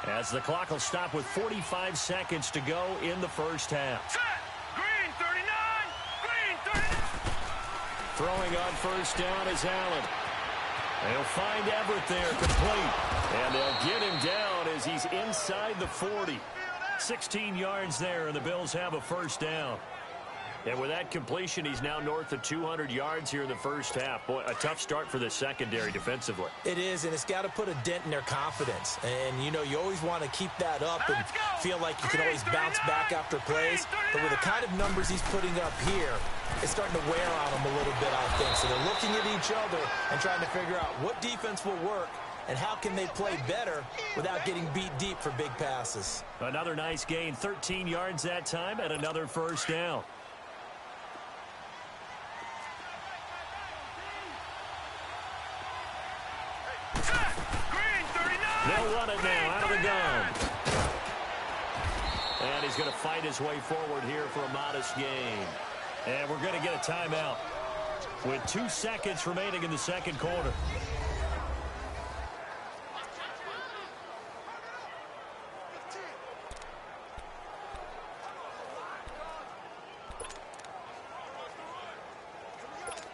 as the clock will stop with 45 seconds to go in the first half. Set! Green 39! Green 39! Throwing on first down is Allen. They'll find Everett there, complete. And they'll get him down as he's inside the 40. 16 yards there, and the Bills have a first down. And with that completion, he's now north of 200 yards here in the first half. Boy, a tough start for the secondary defensively. It is, and it's got to put a dent in their confidence. And, you know, you always want to keep that up and feel like you can always bounce back after plays. But with the kind of numbers he's putting up here, it's starting to wear on them a little bit, I think. So they're looking at each other and trying to figure out what defense will work and how can they play better without getting beat deep for big passes. Another nice gain, 13 yards that time, and another first down. he's going to fight his way forward here for a modest gain. And we're going to get a timeout with 2 seconds remaining in the second quarter.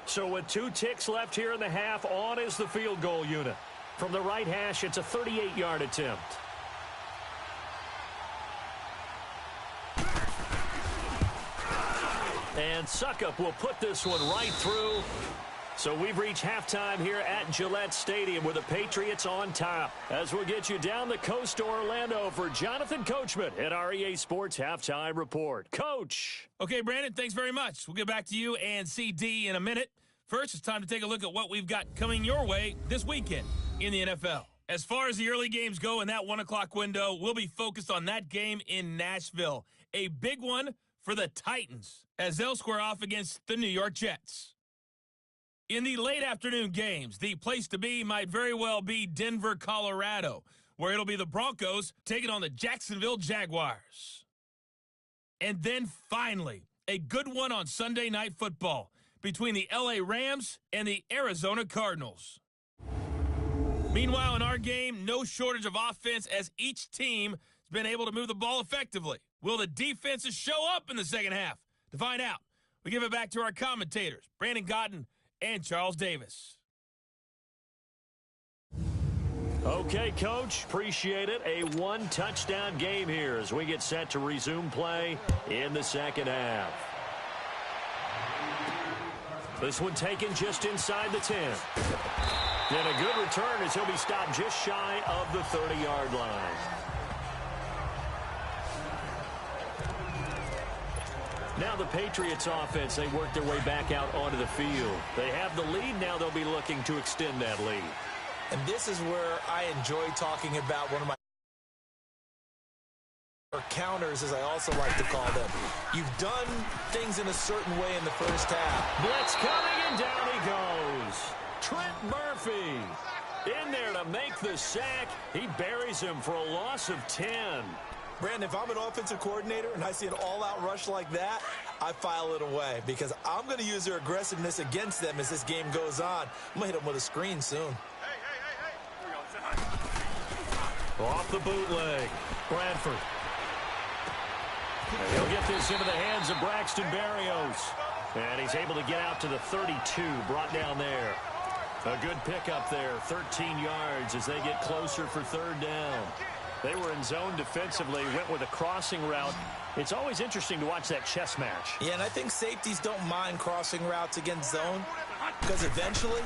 So with 2 ticks left here in the half, on is the field goal unit. From the right hash, it's a 38-yard attempt. And Suckup will put this one right through. So we've reached halftime here at Gillette Stadium with the Patriots on top. As we'll get you down the coast to Orlando for Jonathan Coachman at our EA Sports Halftime Report. Coach. Okay, Brandon, thanks very much. We'll get back to you and CD in a minute. First, it's time to take a look at what we've got coming your way this weekend in the NFL. As far as the early games go in that 1 o'clock window, we'll be focused on that game in Nashville. A big one for the Titans as they'll square off against the New York Jets. In the late afternoon games, the place to be might very well be Denver, Colorado, where it'll be the Broncos taking on the Jacksonville Jaguars. And then finally, a good one on Sunday Night Football between the LA Rams and the Arizona Cardinals. Meanwhile, in our game, no shortage of offense as each team has been able to move the ball effectively. Will the defenses show up in the second half? To find out, we give it back to our commentators, Brandon Cotton and Charles Davis. Okay, Coach, appreciate it. A 1-touchdown game here as we get set to resume play in the second half. This one taken just inside the 10. And a good return as he'll be stopped just shy of the 30-yard line. Now the Patriots offense, they work their way back out onto the field. They have the lead. Now they'll be looking to extend that lead. And this is where I enjoy talking about one of my or counters, as I also like to call them. You've done things in a certain way in the first half. Blitz coming, and down he goes. Trent Murphy in there to make the sack. He buries him for a loss of 10. Brandon, if I'm an offensive coordinator and I see an all-out rush like that, I file it away because I'm going to use their aggressiveness against them as this game goes on. I'm going to hit them with a screen soon. Off the bootleg, Bradford. And he'll get this into the hands of Braxton Berrios. And he's able to get out to the 32, brought down there. A good pickup there, 13 yards as they get closer for third down. They were in zone defensively, went with a crossing route. It's always interesting to watch that chess match. Yeah, and I think safeties don't mind crossing routes against zone because eventually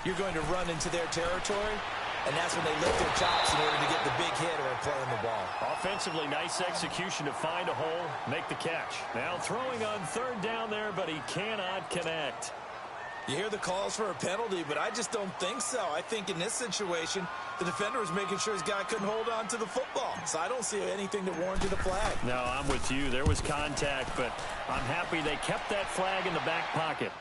you're going to run into their territory, and that's when they lift their chops in order to get the big hit or play on the ball. Offensively, nice execution to find a hole, make the catch. Now throwing on third down there, but he cannot connect. You hear the calls for a penalty, but I just don't think so. I think in this situation, the defender was making sure his guy couldn't hold on to the football. So I don't see anything that warranted a flag. No, I'm with you. There was contact, but I'm happy they kept that flag in the back pocket.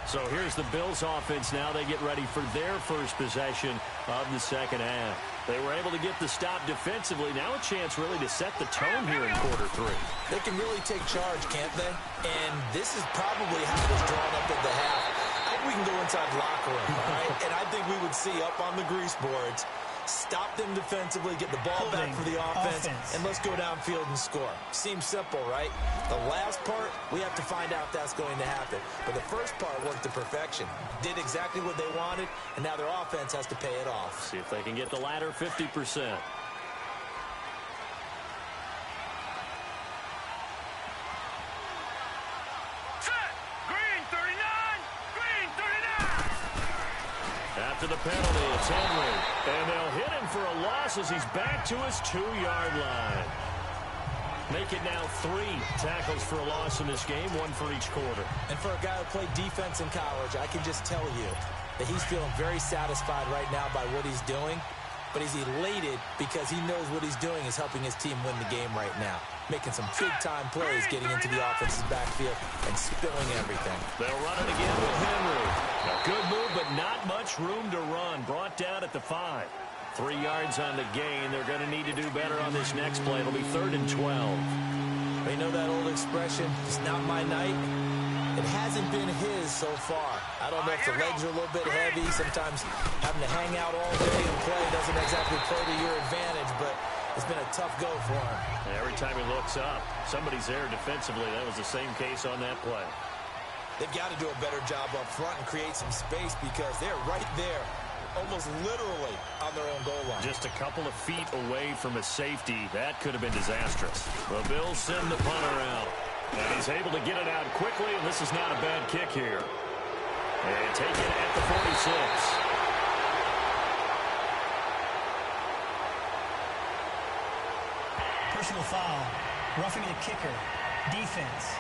So here's the Bills offense now. They get ready for their first possession of the second half. They were able to get the stop defensively. Now a chance really to set the tone here in quarter three. They can really take charge, can't they? And this is probably how it was drawn up at the half. I think we can go inside the locker room, all right? And I think we would see up on the grease boards, stop them defensively, get the ball back for the offense, and let's go downfield and score. Seems simple, right? The last part, we have to find out if that's going to happen. But the first part worked to perfection. Did exactly what they wanted, and now their offense has to pay it off. See if they can get the latter 50%. After the penalty, it's Henry. And they'll hit him for a loss as he's back to his 2-yard line. Make it now 3 tackles for a loss in this game, 1 for each quarter. And for a guy who played defense in college, I can just tell you that he's feeling very satisfied right now by what he's doing. but he's elated because he knows what he's doing is helping his team win the game right now. Making some big-time plays, getting into the offense's backfield and spilling everything. They'll run it again with Henry. A good move, but not much room to run. Brought down at the 5. 3 yards on the gain. They're going to need to do better on this next play. It'll be 3rd and 12. You know that old expression, it's not my night? It hasn't been his so far. I don't know if the legs are a little bit heavy. Sometimes having to hang out all day and play doesn't exactly play to your advantage, but it's been a tough go for him. And every time he looks up, somebody's there defensively. That was the same case on that play. They've got to do a better job up front and create some space because they're right there, almost literally on their own goal line. Just a couple of feet away from a safety. That could have been disastrous. The Bills send the punter out. And he's able to get it out quickly, and this is not a bad kick here. And take it at the 46. Personal foul. Roughing the kicker. Defense.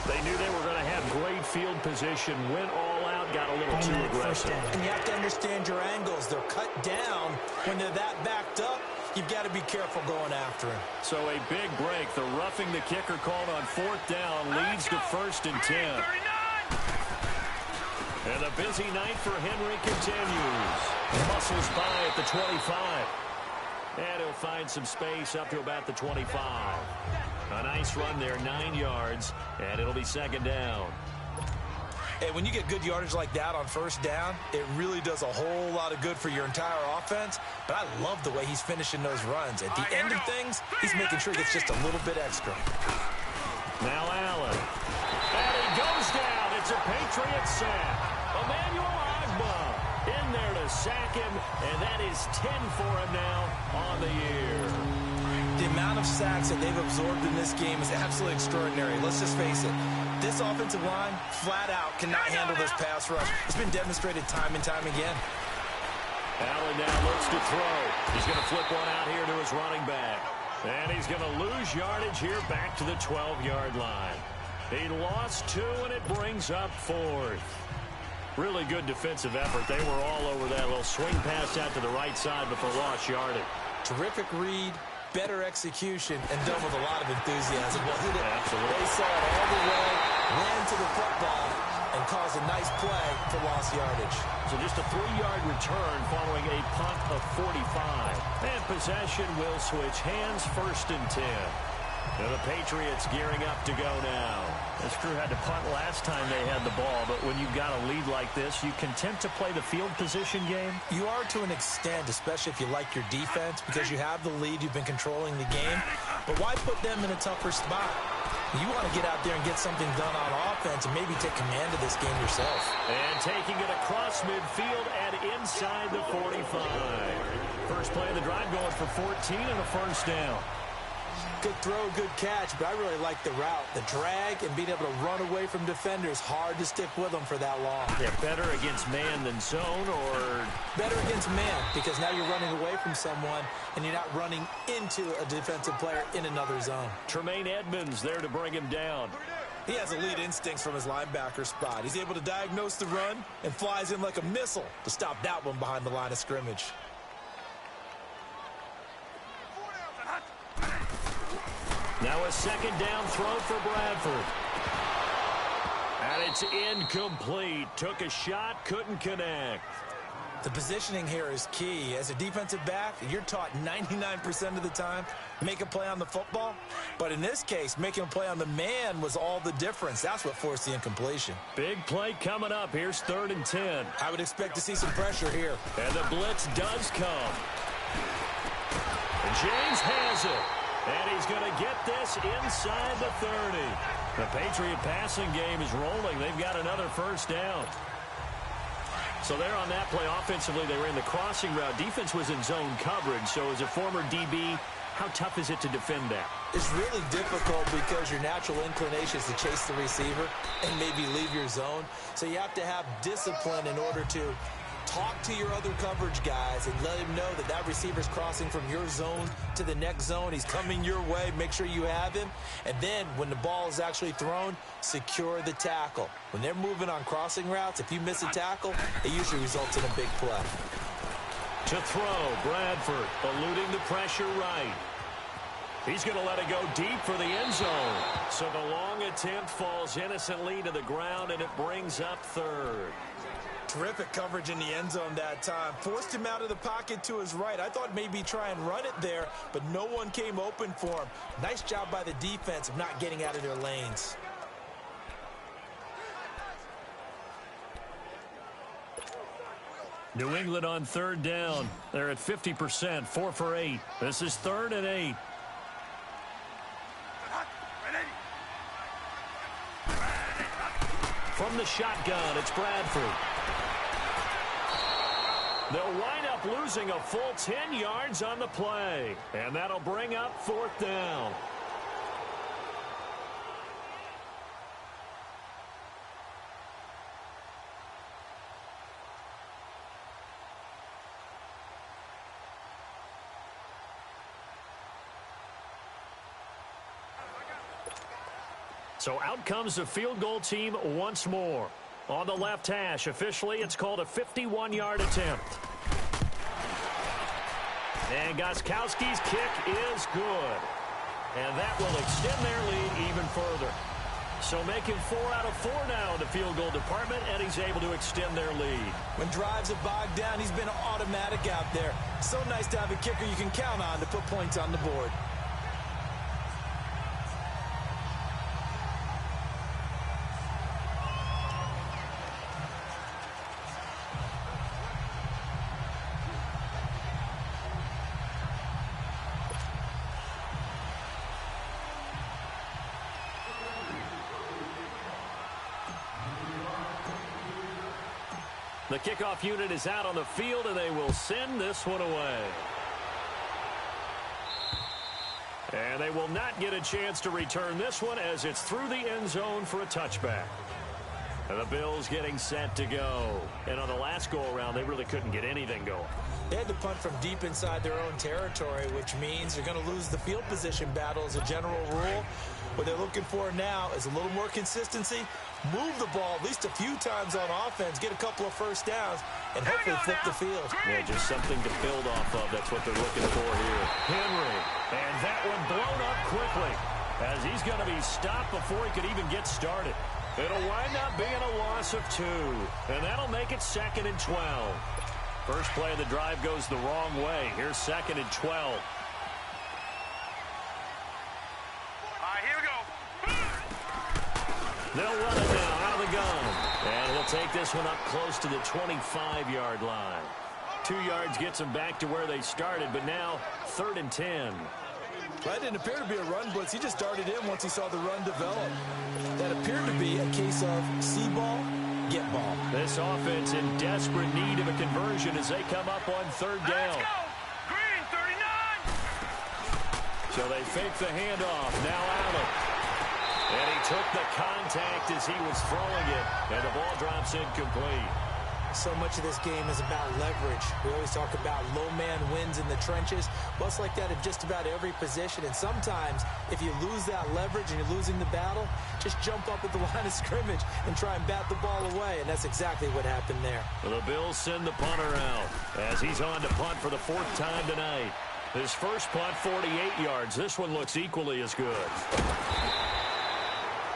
They knew they were going to have great field position, went all out, got a little too aggressive. And you have to understand your angles. They're cut down. When they're that backed up, you've got to be careful going after him. So a big break. The roughing the kicker called on 4th down leads to 1st and 10. And a busy night for Henry continues. Muscles by at the 25. And he'll find some space up to about the 25. A nice run there, 9 yards, and it'll be 2nd down. Hey, when you get good yardage like that on 1st down, it really does a whole lot of good for your entire offense. But I love the way he's finishing those runs. At the end of things, he's making sure he gets just a little bit extra. Now Allen. And he goes down. It's a Patriots sack. Emmanuel Agba in there to sack him, and that is 10 for him now on the year. The amount of sacks that they've absorbed in this game is absolutely extraordinary. Let's just face it. This offensive line, flat out, cannot handle this pass rush. It's been demonstrated time and time again. Allen now looks to throw. He's going to flip one out here to his running back. And he's going to lose yardage here back to the 12-yard line. He lost 2, and it brings up 4th. Really good defensive effort. They were all over that little swing pass out to the right side before lost yardage. Terrific read, better execution, and done with a lot of enthusiasm. Wasn't it? Absolutely. They saw it all the way, ran to the football, and caused a nice play for lost yardage. So just a 3-yard return following a punt of 45. And possession will switch hands, 1st and 10. And the Patriots gearing up to go now. This crew had to punt last time they had the ball, but when you've got a lead like this, you content to play the field position game? You are to an extent, especially if you like your defense, because you have the lead, you've been controlling the game. But why put them in a tougher spot? You want to get out there and get something done on offense and maybe take command of this game yourself. And taking it across midfield and inside the 45. First play of the drive going for 14 and a 1st down. Good throw, good catch, but I really like the route. The drag and being able to run away from defenders, hard to stick with them for that long. Yeah, better against man than zone, or? Better against man, because now you're running away from someone and you're not running into a defensive player in another zone. Tremaine Edmonds there to bring him down. He has elite instincts from his linebacker spot. He's able to diagnose the run and flies in like a missile to stop that one behind the line of scrimmage. Now a 2nd down throw for Bradford. And it's incomplete. Took a shot, couldn't connect. The positioning here is key. As a defensive back, you're taught 99% of the time, make a play on the football. But in this case, making a play on the man was all the difference. That's what forced the incompletion. Big play coming up. Here's 3rd and 10. I would expect to see some pressure here. And the blitz does come. And James has it. And he's going to get this inside the 30. The Patriot passing game is rolling. They've got another 1st down. So there on that play, offensively, they ran the crossing route. Defense was in zone coverage. So as a former DB, how tough is it to defend that? It's really difficult because your natural inclination is to chase the receiver and maybe leave your zone. So you have to have discipline in order to Talk to your other coverage guys and let him know that that receiver's crossing from your zone to the next zone. He's coming your way. Make sure you have him. And then when the ball is actually thrown, secure the tackle. When they're moving on crossing routes, if you miss a tackle, it usually results in a big play. To throw, Bradford eluding the pressure right. He's going to let it go deep for the end zone. So the long attempt falls innocently to the ground, and it brings up third. Terrific coverage in the end zone that time. Forced him out of the pocket to his right. I thought maybe try and run it there, but no one came open for him. Nice job by the defense of not getting out of their lanes. New England on third down. They're at 50%, 4 for 8. This is 3rd and 8. From the shotgun, it's Bradford. They'll wind up losing a full 10 yards on the play, and that'll bring up 4th down. So out comes the field goal team once more. On the left hash, officially, it's called a 51-yard attempt. And Gostkowski's kick is good. And that will extend their lead even further. So making 4 out of 4 now in the field goal department, and he's able to extend their lead. When drives are bogged down, he's been automatic out there. So nice to have a kicker you can count on to put points on the board. The kickoff unit is out on the field, and they will send this one away. And they will not get a chance to return this one as it's through the end zone for a touchback. And the Bills getting set to go. And on the last go-around, they really couldn't get anything going. They had to punt from deep inside their own territory, which means they're going to lose the field position battle as a general rule. What they're looking for now is a little more consistency, move the ball at least a few times on offense, get a couple of first downs, and hopefully flip the field. Yeah, just something to build off of. That's what they're looking for here. Henry, and that one blown up quickly as he's going to be stopped before he could even get started. It'll wind up being a loss of 2, and that'll make it 2nd and 12. First play of the drive goes the wrong way. Here's 2nd and 12. Here we go. They'll run it now out of the gun. And he'll take this one up close to the 25-yard line. 2 yards gets them back to where they started, but now 3rd and 10. That didn't appear to be a run blitz. He just darted in once he saw the run develop. That appeared to be a case of see ball, get ball. This offense in desperate need of a conversion as they come up on 3rd down. Let's go. Green 39. So they fake the handoff. Now Allen. And he took the contact as he was throwing it. And the ball drops incomplete. So much of this game is about leverage. We always talk about low man wins in the trenches. Well, it's like that at just about every position. And sometimes, if you lose that leverage and you're losing the battle, just jump up at the line of scrimmage and try and bat the ball away. And that's exactly what happened there. Well, the Bills send the punter out as he's on to punt for the 4th time tonight. His first punt, 48 yards. This one looks equally as good.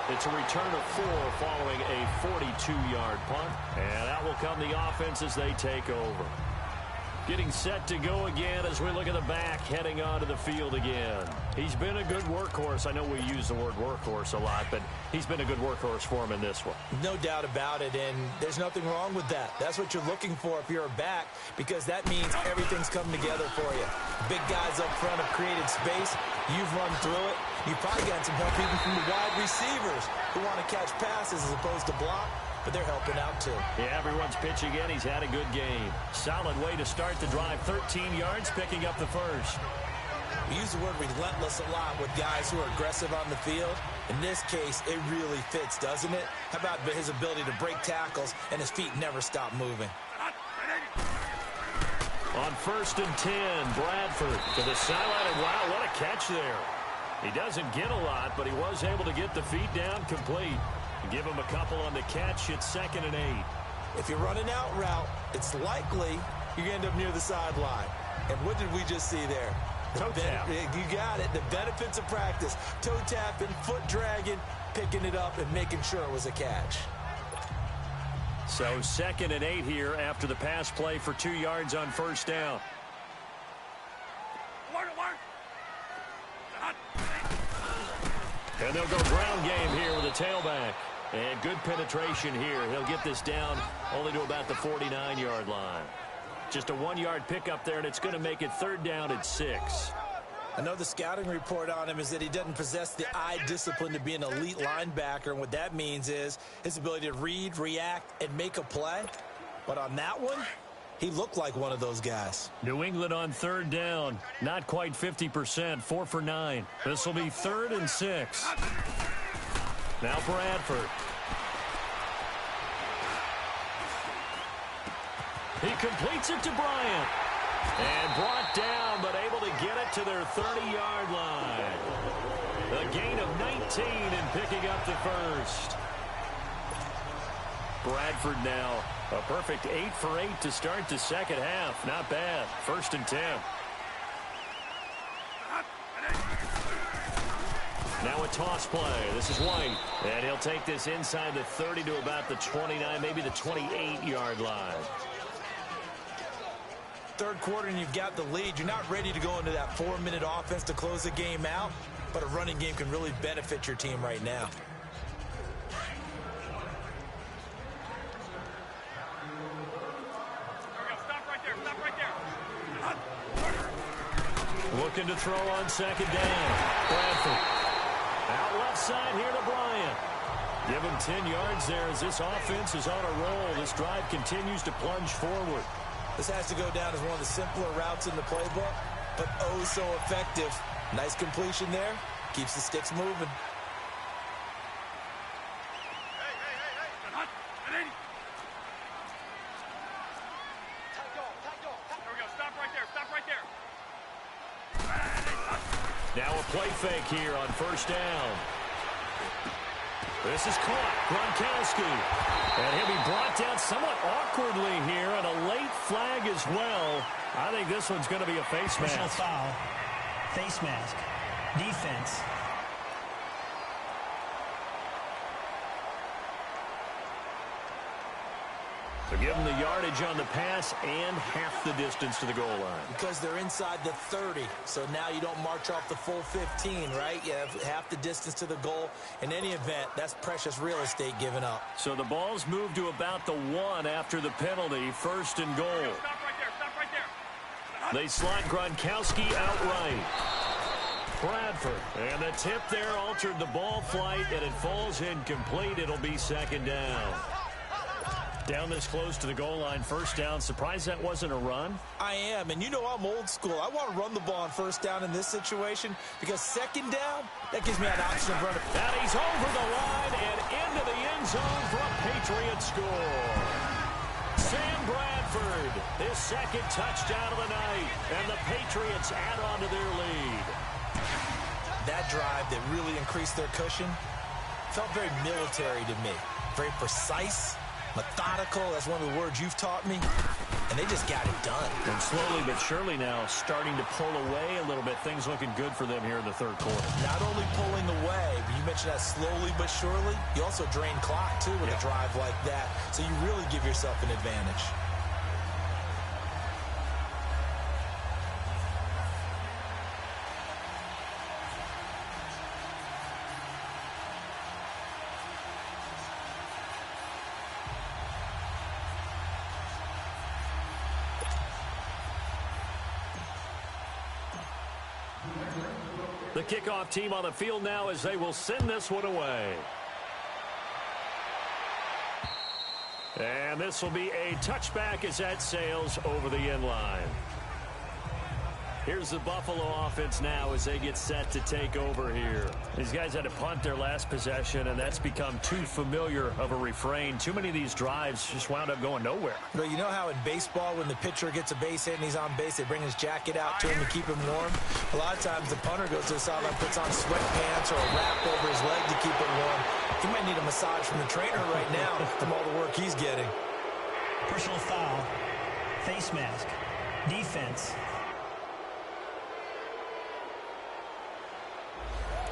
It's a return of 4 following a 42-yard punt. And out will come the offense as they take over. Getting set to go again as we look at the back, heading onto the field again. He's been a good workhorse. I know we use the word workhorse a lot, but he's been a good workhorse for him in this one. No doubt about it, and there's nothing wrong with that. That's what you're looking for if you're a back, because that means everything's come together for you. Big guys up front have created space. You've run through it. You've probably gotten some help even from the wide receivers who want to catch passes as opposed to block, but they're helping out too. Yeah, everyone's pitching in. He's had a good game. Solid way to start the drive. 13 yards, picking up the first. We use the word relentless a lot with guys who are aggressive on the field. In this case, it really fits, doesn't it? How about his ability to break tackles and his feet never stop moving? On 1st and 10, Bradford to the sideline. And wow, what a catch there. He doesn't get a lot, but he was able to get the feet down complete. Give him a couple on the catch. It's 2nd and 8. If you're running out route, it's likely you're going to end up near the sideline. And what did we just see there? Toe tap. You got it. The benefits of practice. Toe tapping, foot dragging, picking it up, and making sure it was a catch. So 2nd and 8 here after the pass play for 2 yards on 1st down. And they'll go ground game here with a tailback. And good penetration here. He'll get this down only to about the 49-yard line. Just a 1-yard pickup there, and it's going to make it 3rd down at 6. I know the scouting report on him is that he doesn't possess the eye discipline to be an elite linebacker, and what that means is his ability to read, react, and make a play. But on that one, he looked like one of those guys. New England on 3rd down. Not quite 50%, 4 for 9. This will be 3rd and 6. Now Bradford. He completes it to Bryant. And brought down, but able to get it to their 30-yard line. A gain of 19 and picking up the first. Bradford now a perfect 8 for 8 to start the second half. Not bad. 1st and 10. Now a toss play. This is White. And he'll take this inside the 30 to about the 29, maybe the 28-yard line. 3rd quarter and you've got the lead. You're not ready to go into that 4-minute offense to close the game out, but a running game can really benefit your team right now. Looking to throw on 2nd down. Bradford. Out left side here to Bryant. Give him 10 yards there as this offense is on a roll. This drive continues to plunge forward. This has to go down as one of the simpler routes in the playbook, but oh so effective. Nice completion there. Keeps the sticks moving. Now a play fake here on 1st down. This is caught. Gronkowski. And he'll be brought down somewhat awkwardly here, and a late flag as well. I think this one's going to be a face mask. Personal foul. Face mask. Defense. So give them the yardage on the pass and half the distance to the goal line. Because they're inside the 30, so now you don't march off the full 15, right? You have half the distance to the goal. In any event, that's precious real estate given up. So the ball's moved to about the 1 after the penalty, 1st and goal. Stop right there. Stop right there. They slot Gronkowski outright. Bradford. And the tip there altered the ball flight, and it falls incomplete. It'll be 2nd down. Down this close to the goal line, 1st down. Surprised that wasn't a run? I am, and you know I'm old school. I want to run the ball on 1st down in this situation because 2nd down, that gives me an option of running. And he's over the line and into the end zone for a Patriot score. Sam Bradford, his 2nd touchdown of the night, and the Patriots add on to their lead. That drive that really increased their cushion felt very military to me. Very precise. Methodical, that's one of the words you've taught me. And they just got it done. And slowly but surely now starting to pull away a little bit. Things looking good for them here in the 3rd quarter. Not only pulling away, but you mentioned that slowly but surely. You also drain clock, too, with a drive like that. So you really give yourself an advantage. The kickoff team on the field now as they will send this one away. And this will be a touchback as that sails over the end line. Here's the Buffalo offense now as they get set to take over here. These guys had to punt their last possession, and that's become too familiar of a refrain. Too many of these drives just wound up going nowhere. But you know how in baseball, when the pitcher gets a base hit and he's on base, they bring his jacket out to him to keep him warm? A lot of times the punter goes to the sideline, puts on sweatpants or a wrap over his leg to keep it warm. He might need a massage from the trainer right now from all the work he's getting. Personal foul. Face mask. Defense.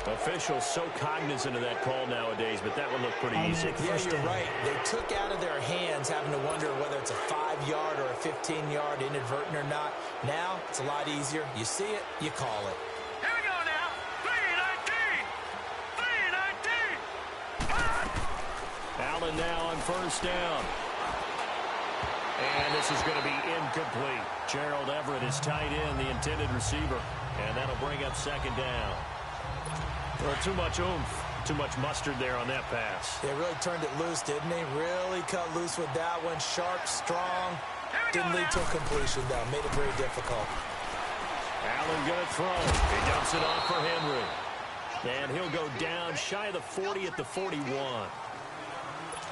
Officials so cognizant of that call nowadays, but that one looked pretty easy. Yeah, you're right. They took out of their hands having to wonder whether it's a 5-yard or a 15-yard inadvertent or not. Now, it's a lot easier. You see it, you call it. Here we go now. 3-19. 3-19. Allen now on first down. And this is going to be incomplete. Gerald Everett is tight end, the intended receiver. And that'll bring up second down. Well, too much oomph, too much mustard there on that pass. They really turned it loose, didn't they? Really cut loose with that one. Sharp, strong. Didn't lead to a completion, though. Made it very difficult. Allen going to throw. He dumps it off for Henry. And he'll go down shy of the 40 at the 41.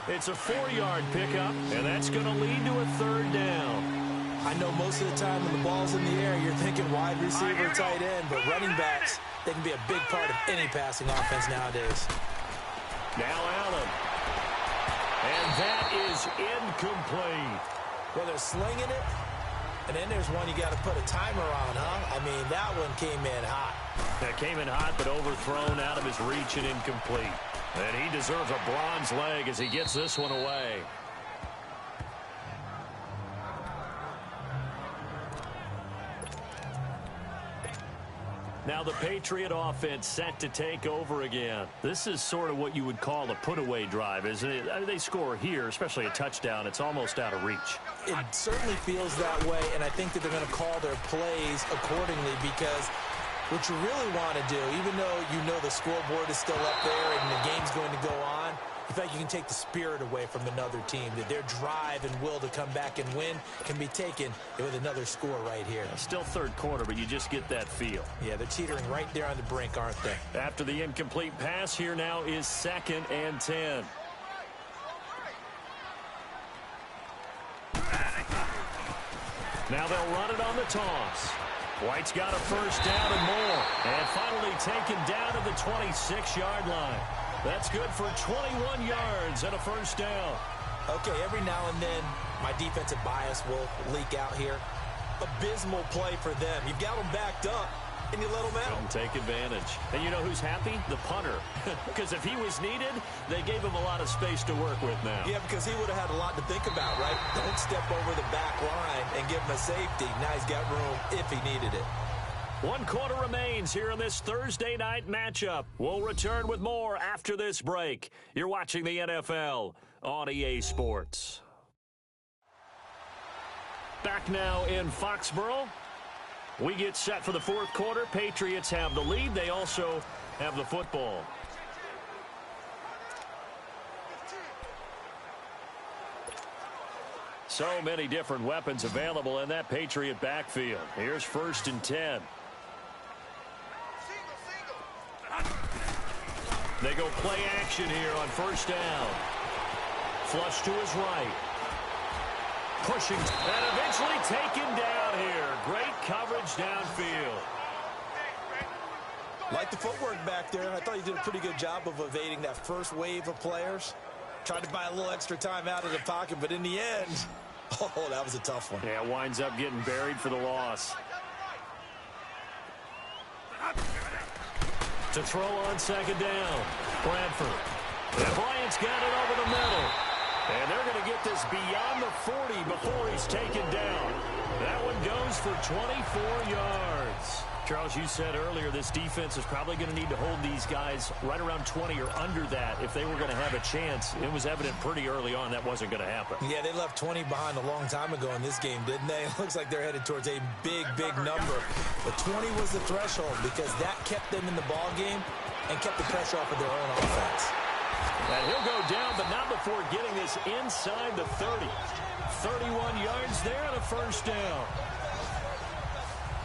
It's a 4-yard pickup, and that's going to lead to a third down. I know most of the time when the ball's in the air, you're thinking wide receiver, tight end, but running backs, they can be a big part of any passing offense nowadays. Now Allen. And that is incomplete. Well, they're slinging it, and then there's one you got to put a timer on, huh? I mean, that one came in hot. That came in hot, but overthrown out of his reach and incomplete. And he deserves a bronze leg as he gets this one away. Now the Patriot offense set to take over again. This is sort of what you would call a put-away drive, isn't it? I mean, they score here, especially a touchdown. It's almost out of reach. It certainly feels that way, and I think that they're going to call their plays accordingly because what you really want to do, even though you know the scoreboard is still up there and the game's going to go on, you feel like you can take the spirit away from another team, that their drive and will to come back and win can be taken with another score right here. Still third quarter, but you just get that feel. Yeah, they're teetering right there on the brink, aren't they? After the incomplete pass, here now is 2nd and 10. Now they'll run it on the toss. White's got a first down and more. And finally taken down to the 26-yard line. That's good for 21 yards and a first down. Okay, every now and then, my defensive bias will leak out here. Abysmal play for them. You've got them backed up, and you let them out. Couldn't take advantage. And you know who's happy? The punter. Because if he was needed, they gave him a lot of space to work with now. Yeah, because he would have had a lot to think about, right? Don't step over the back line and give him a safety. Now he's got room if he needed it. 1 quarter remains here in this Thursday night matchup. We'll return with more after this break. You're watching the NFL on EA Sports. Back now in Foxborough. We get set for the 4th quarter. Patriots have the lead. They also have the football. So many different weapons available in that Patriot backfield. Here's 1st and 10. They go play action here on first down. Flush to his right. Pushing and eventually taken down here. Great coverage downfield. Like the footwork back there. I thought he did a pretty good job of evading that first wave of players. Tried to buy a little extra time out of the pocket, but in the end, oh, that was a tough one. Yeah, winds up getting buried for the loss. To throw on 2nd down. Bradford. And Bryant's got it over the middle. And they're going to get this beyond the 40 before he's taken down. That one goes for 24 yards. Charles, you said earlier this defense is probably going to need to hold these guys right around 20 or under that if they were going to have a chance. It was evident pretty early on that wasn't going to happen. Yeah, they left 20 behind a long time ago in this game, didn't they? It looks like they're headed towards a big, big number. But 20 was the threshold because that kept them in the ball game and kept the pressure off of their own offense. And he'll go down, but not before getting this inside the 30. 31 yards there and a first down.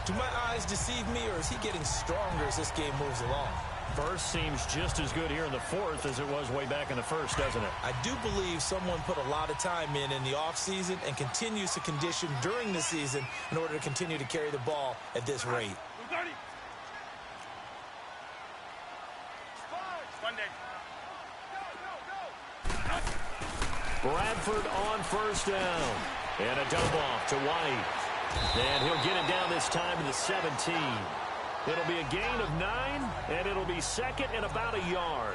Do my eyes deceive me, or is he getting stronger as this game moves along? First seems just as good here in the fourth as it was way back in the first, doesn't it? I do believe someone put a lot of time in the offseason and continues to condition during the season in order to continue to carry the ball at this rate. Bradford on first down. And a dump off to White. And he'll get it down this time to the 17. It'll be a gain of 9, and it'll be second and about a yard.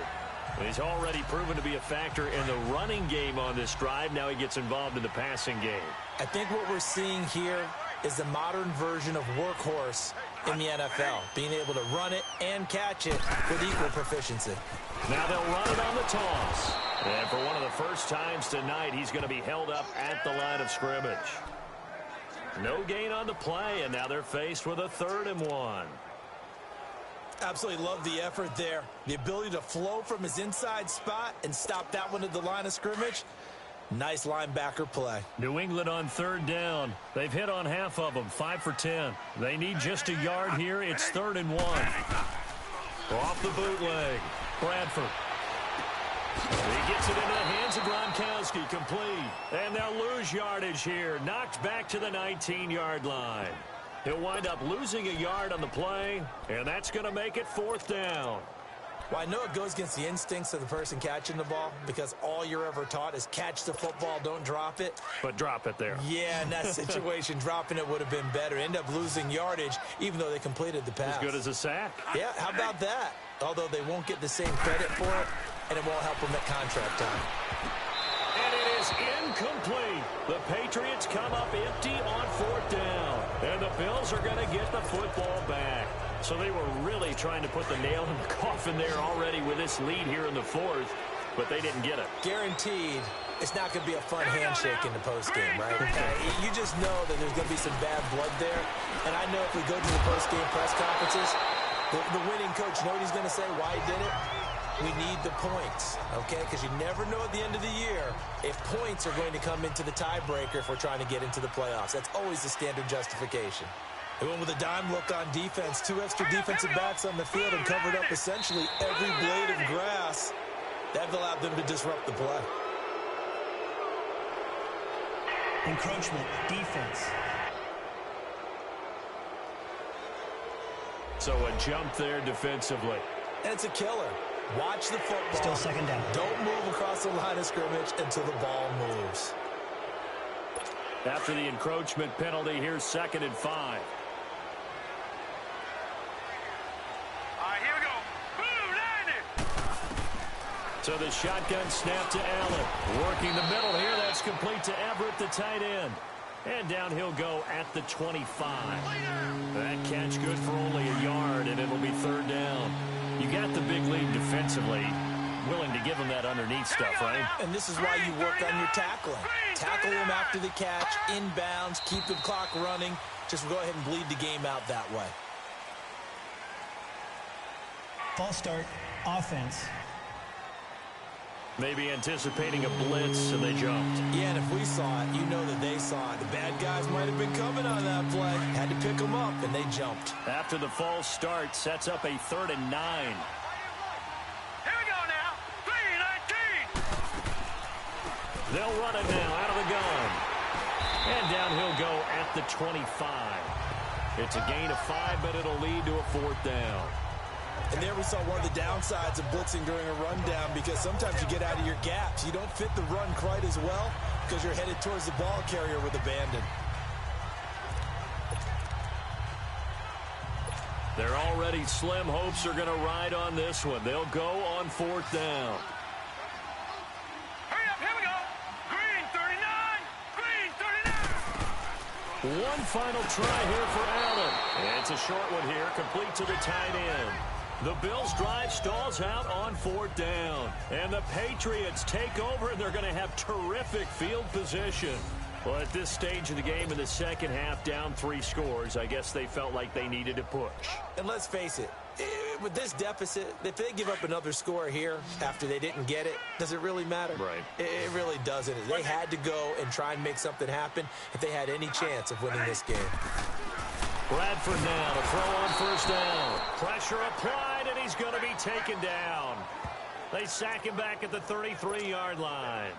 He's already proven to be a factor in the running game on this drive. Now he gets involved in the passing game. I think what we're seeing here is the modern version of workhorse in the NFL, being able to run it and catch it with equal proficiency. Now they'll run it on the toss. And for one of the first times tonight, he's going to be held up at the line of scrimmage. No gain on the play, and now they're faced with a 3rd and 1. Absolutely love the effort there. The ability to flow from his inside spot and stop that one at the line of scrimmage. Nice linebacker play. New England on 3rd down. They've hit on half of them, 5 for 10. They need just a yard here. It's 3rd and 1. Off the bootleg. Bradford. He gets it into the hands of Gronkowski, complete. And they'll lose yardage here. Knocked back to the 19-yard line. He'll wind up losing a yard on the play, and that's going to make it 4th down. Well, I know it goes against the instincts of the person catching the ball because all you're ever taught is catch the football, don't drop it. But drop it there. Yeah, in that situation, dropping it would have been better. End up losing yardage, even though they completed the pass. As good as a sack. Yeah, how about that? Although they won't get the same credit for it, and it won't help them at contract time. And it is incomplete. The Patriots come up empty on 4th down. And the Bills are going to get the football back. So they were really trying to put the nail in the coffin there already with this lead here in the 4th, but they didn't get it. Guaranteed it's not going to be a fun handshake in the postgame, right? You just know that there's going to be some bad blood there. And I know if we go to the postgame press conferences, the winning coach, you know what he's going to say, why he did it? We need the points, okay? Because you never know at the end of the year if points are going to come into the tiebreaker if we're trying to get into the playoffs. That's always the standard justification. They went with a dime look on defense. 2 extra defensive backs on the field and covered up essentially every blade of grass. That allowed them to disrupt the play. Encroachment, defense. So a jump there defensively. And it's a killer. Watch the football. Still 2nd down. Don't move across the line of scrimmage until the ball moves. After the encroachment penalty, here's 2nd and 5. All right, here we go. Boom, landed. So the shotgun snap to Allen. Working the middle here. That's complete to Everett, the tight end. And down he'll go at the 25. That catch good for only a yard, and it'll be 3rd down. You got the big lead defensively. Willing to give him that underneath stuff, right? And this is why you work on your tackling. Tackle him after the catch, inbounds, keep the clock running. Just go ahead and bleed the game out that way. False start, offense. Maybe anticipating a blitz, and they jumped. Yeah, and if we saw it, you know that they saw it. The bad guys might have been coming on that play. Had to pick them up, and they jumped. After the false start, sets up a 3rd and 9. Here we go now. 3-19. They'll run it now out of the gun. And down he'll go at the 25. It's a gain of 5, but it'll lead to a 4th down. And there we saw one of the downsides of blitzing during a rundown because sometimes you get out of your gaps. You don't fit the run quite as well because you're headed towards the ball carrier with abandon. They're already slim hopes are going to ride on this one. They'll go on 4th down. Hurry up, here we go. Green 39. Green 39. One final try here for Allen. And it's a short one here, complete to the tight end. The Bills' drive stalls out on 4th down. And the Patriots take over, and they're going to have terrific field position. Well, at this stage of the game in the second half, down 3 scores, I guess they felt like they needed to push. And let's face it, with this deficit, if they give up another score here after they didn't get it, does it really matter? Right. It really doesn't. They had to go and try and make something happen if they had any chance of winning this game. Bradford now to throw on first down. Pressure applied, and he's going to be taken down. They sack him back at the 33-yard line.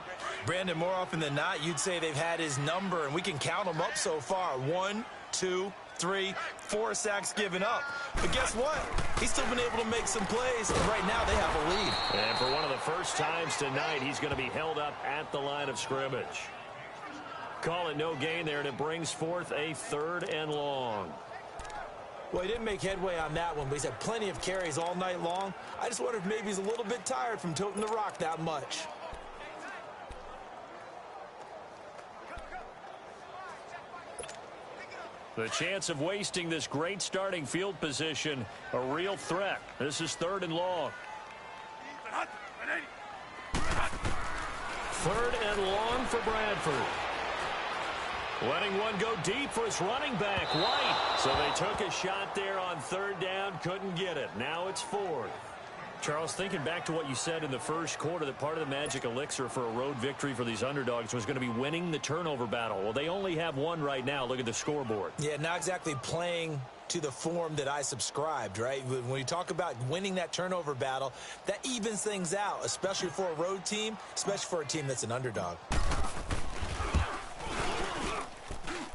Brandon, more often than not, you'd say they've had his number, and we can count them up so far. 1, 2, 3, 4 sacks given up. But guess what? He's still been able to make some plays, and right now they have a lead. And for one of the first times tonight, he's going to be held up at the line of scrimmage. Call it no gain there, and it brings forth a 3rd and long. Well, he didn't make headway on that one, but he's had plenty of carries all night long. I just wonder if maybe he's a little bit tired from toting the rock that much. The chance of wasting this great starting field position, a real threat. This is 3rd and long. 3rd and long for Bradford. Letting one go deep for his running back, White. So they took a shot there on 3rd down, couldn't get it. Now it's 4th. Charles, thinking back to what you said in the first quarter, that part of the magic elixir for a road victory for these underdogs was going to be winning the turnover battle. Well, they only have one right now. Look at the scoreboard. Yeah, not exactly playing to the form that I subscribed, right? When you talk about winning that turnover battle, that evens things out, especially for a road team, especially for a team that's an underdog.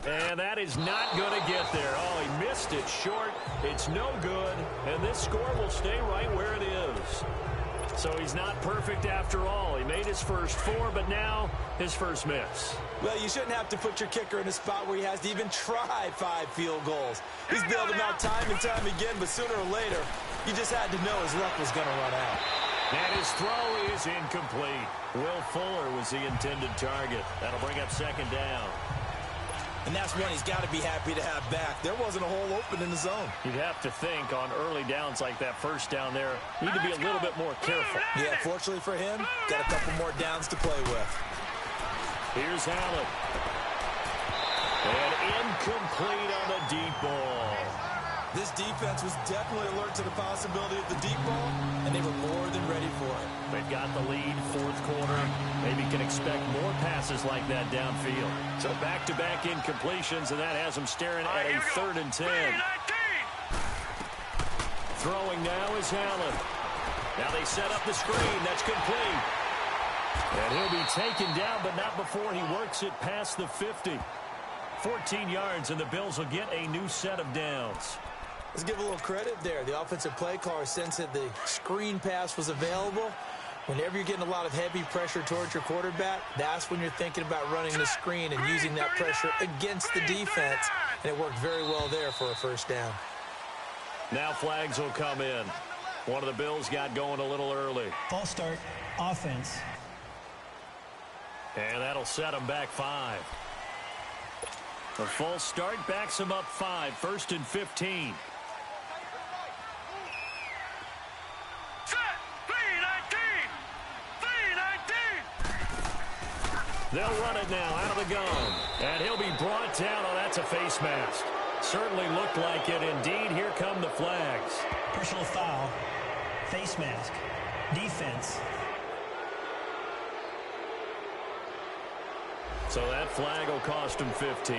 And that is not going to get there. Oh, he missed it short. It's no good. And this score will stay right where it is. So he's not perfect after all. He made his first 4, but now his first miss. Well, you shouldn't have to put your kicker in a spot where he has to even try 5 field goals. He's bailed them out time and time again, but sooner or later, you just had to know his luck was going to run out. And his throw is incomplete. Will Fuller was the intended target. That'll bring up 2nd down. And that's one he's got to be happy to have back. There wasn't a hole open in the zone. You'd have to think on early downs like that, first down there, need to be a little bit more careful. Yeah, fortunately for him, got a couple more downs to play with. Here's Allen. And incomplete on the deep ball. This defense was definitely alert to the possibility of the deep ball, and they were more than ready for it. They've got the lead, 4th quarter. Maybe can expect more passes like that downfield. So back-to-back incompletions, and that has them staring at a 3rd and 10. Throwing now is Allen. Now they set up the screen. That's complete. And he'll be taken down, but not before he works it past the 50. 14 yards, and the Bills will get a new set of downs. Let's give a little credit there. The offensive play caller sensed that the screen pass was available. Whenever you're getting a lot of heavy pressure towards your quarterback, that's when you're thinking about running the screen and using that pressure against the defense. And it worked very well there for a 1st down. Now flags will come in. One of the Bills got going a little early. False start, offense. And that'll set them back 5. A false start backs them up 5. 1st and 15. They'll run it now out of the gun. And he'll be brought down. Oh, that's a face mask. Certainly looked like it. Indeed, here come the flags. Personal foul, face mask, defense. So that flag will cost him 15.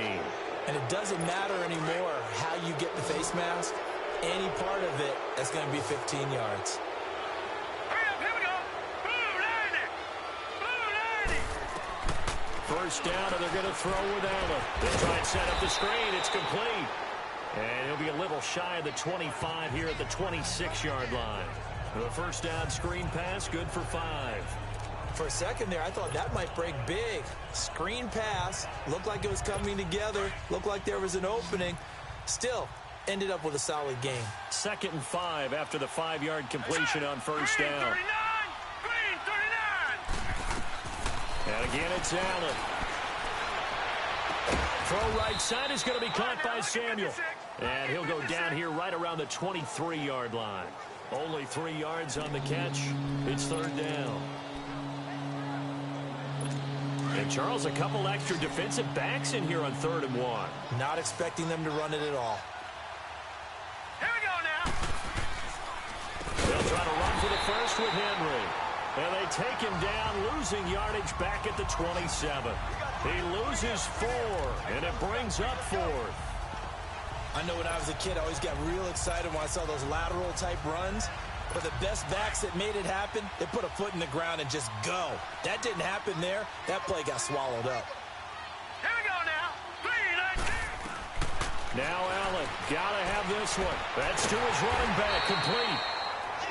And it doesn't matter anymore how you get the face mask. Any part of it, that's going to be 15 yards. First down, and they're going to throw with Allen. They try and set up the screen. It's complete. And he'll be a little shy of the 25 here at the 26-yard line. The first down screen pass, good for 5. For a second there, I thought that might break big. Screen pass, looked like it was coming together, looked like there was an opening. Still, ended up with a solid game. 2nd and 5 after the 5-yard completion on first down. And again, it's Allen. Throw right side is going to be caught by Samuel. And he'll go down here right around the 23-yard line. Only 3 yards on the catch. It's 3rd down. And Charles, a couple extra defensive backs in here on 3rd and 1. Not expecting them to run it at all. Here we go now. They'll try to run for the first with Henry. And they take him down, losing yardage back at the 27. He loses 4, and it brings up 4th. I know when I was a kid, I always got real excited when I saw those lateral-type runs. But the best backs that made it happen, they put a foot in the ground and just go. That didn't happen there. That play got swallowed up. Here we go now. 3, 19. Now Allen, gotta have this one. That's to his running back, complete.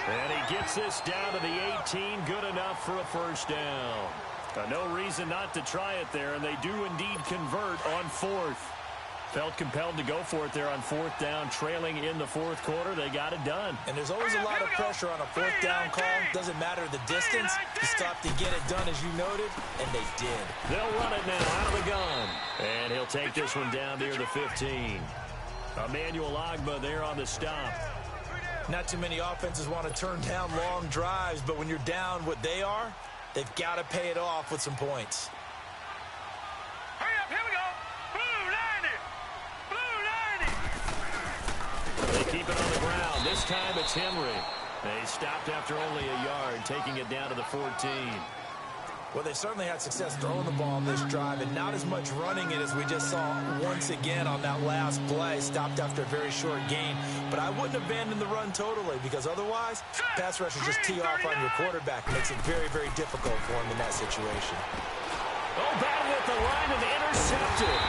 And he gets this down to the 18, good enough for a first down. No reason not to try it there, and they do indeed convert on fourth. Felt compelled to go for it there on fourth down, trailing in the fourth quarter. They got it done. And there's always a lot of pressure on a fourth down call. Doesn't matter the distance. You stop to get it done, as you noted, and they did. They'll run it now out of the gun. And he'll take this one down near the 15. Emmanuel Ogbah there on the stop. Not too many offenses want to turn down long drives, but when you're down what they are, they've got to pay it off with some points. Hurry up, here we go. Blue 90. Blue 90. They keep it on the ground. This time it's Henry. They stopped after only a yard, taking it down to the 14. Well, they certainly had success throwing the ball on this drive, and not as much running it as we just saw once again on that last play. Stopped after a very short gain. But I wouldn't abandon the run totally, because otherwise, pass rushers just tee off on your quarterback. It makes it very, very difficult for him in that situation. Oh, battled at the line and intercepted.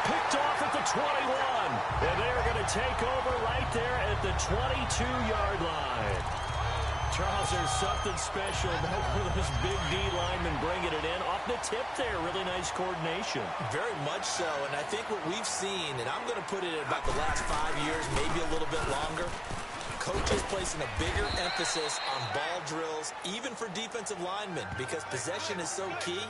Picked off at the 21. And they're going to take over right there at the 22-yard line. Charles, there's something special about those big D linemen bringing it in. Off the tip there, really nice coordination. Very much so, and I think what we've seen, and I'm going to put it at about the last 5 years, maybe a little bit longer, coaches placing a bigger emphasis on ball drills, even for defensive linemen, because possession is so key.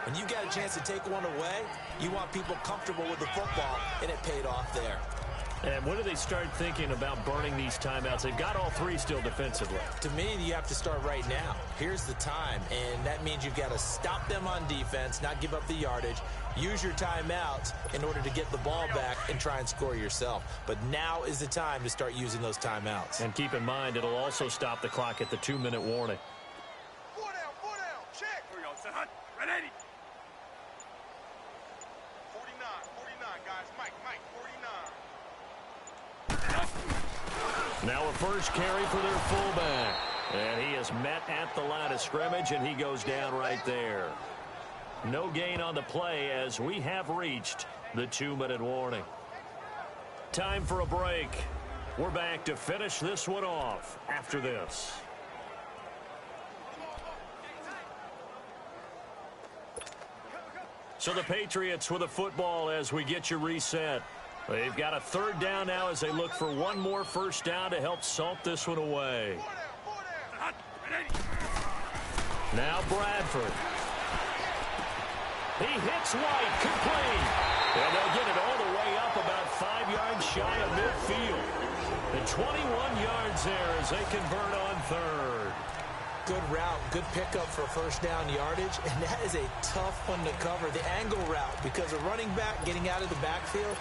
When you got a chance to take one away, you want people comfortable with the football, and it paid off there. And when do they start thinking about burning these timeouts? They've got all three still defensively. To me, you have to start right now. Here's the time, and that means you've got to stop them on defense, not give up the yardage, use your timeouts in order to get the ball back and try and score yourself. But now is the time to start using those timeouts. And keep in mind, it'll also stop the clock at the 2-minute warning. 4 down, check. Here we go, set hunt. Red 80. 49, guys. Mike, 49. Now a first carry for their fullback. And he is met at the line of scrimmage, and he goes down right there. No gain on the play as we have reached the 2-minute warning. Time for a break. We're back to finish this one off after this. So the Patriots with a football as we get you reset. They've got a third down now as they look for one more first down to help salt this one away. Now Bradford. He hits White, complete. And they'll get it all the way up about 5 yards shy of midfield. And 21 yards there as they convert on third. Good route, good pickup for first down yardage, and that is a tough one to cover. The angle route, because a running back getting out of the backfield,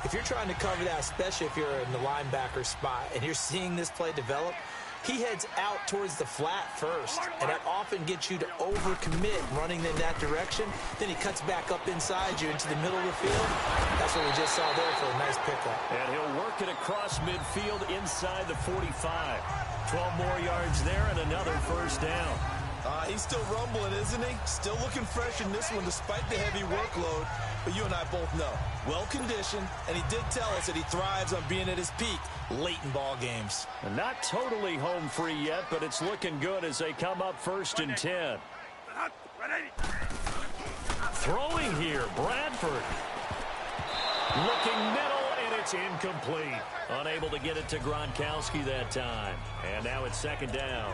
if you're trying to cover that, especially if you're in the linebacker spot and you're seeing this play develop, he heads out towards the flat first, and that often gets you to overcommit running in that direction. Then he cuts back up inside you into the middle of the field. That's what we just saw there for a nice pickup. And he'll work it across midfield inside the 45. 12 more yards there and another first down. He's still rumbling, isn't he? Still looking fresh in this one despite the heavy workload. But you and I both know, well-conditioned, and he did tell us that he thrives on being at his peak late in ball games. And not totally home free yet, but it's looking good as they come up 1st and 10. Throwing here, Bradford. Looking middle, and it's incomplete. Unable to get it to Gronkowski that time. And now it's 2nd down.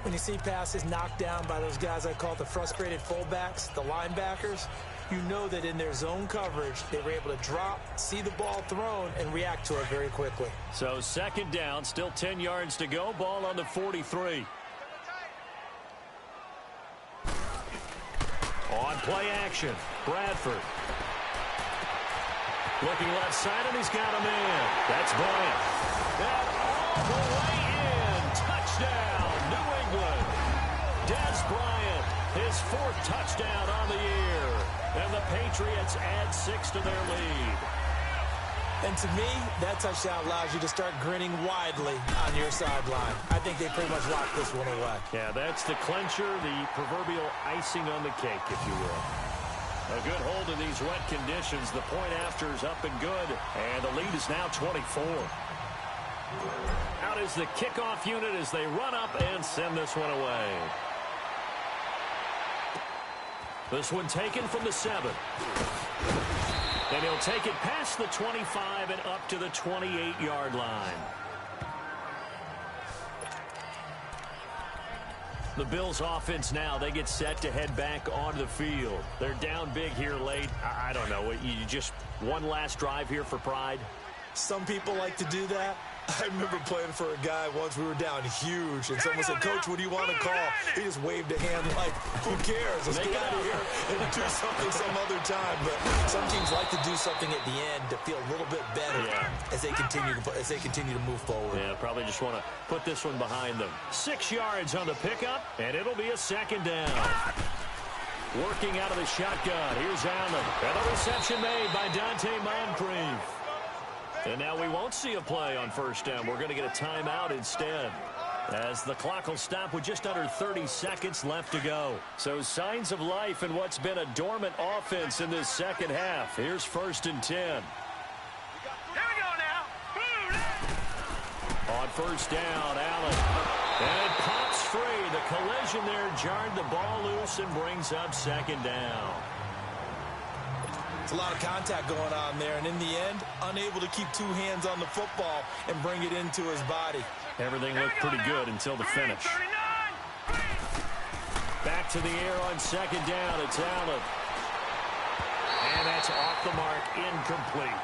When you see passes knocked down by those guys I call the frustrated fullbacks, the linebackers, you know that in their zone coverage, they were able to drop, see the ball thrown, and react to it very quickly. So 2nd down, still 10 yards to go. Ball on the 43. On play action, Bradford. Looking left side, and he's got a man. That's Bryant. And all the way in. Touchdown, New England. Des Bryant, his 4th touchdown on the year. And the Patriots add 6 to their lead. And to me, that touchdown allows you to start grinning widely on your sideline. I think they pretty much locked this one away. Yeah, that's the clincher, the proverbial icing on the cake, if you will. A good hold in these wet conditions. The point after is up and good, and the lead is now 24. Out is the kickoff unit as they run up and send this one away. This one taken from the 7. And he'll take it past the 25 and up to the 28-yard line. The Bills offense now, they get set to head back onto the field. They're down big here late. I don't know. You just one last drive here for pride? Some people like to do that. I remember playing for a guy once. We were down huge, and someone said, "Coach, what do you want to call?" He just waved a hand like, "Who cares? Let's get out of here and do something some other time." But some teams like to do something at the end to feel a little bit better as they continue to move forward. Yeah, probably just want to put this one behind them. 6 yards on the pickup, and it'll be a second down. Working out of the shotgun. Here's Allen. And the reception made by Dante Moncrief. And now we won't see a play on first down. We're going to get a timeout instead, as the clock will stop with just under 30 seconds left to go. So signs of life in what's been a dormant offense in this second half. Here's 1st and 10. Here we go now. On first down, Allen. And it pops free. The collision there jarred the ball loose and brings up second down. It's a lot of contact going on there, and in the end, unable to keep 2 hands on the football and bring it into his body. Everything looked pretty good until the finish. Back to the air on second down. It's Allen. And that's off the mark, incomplete.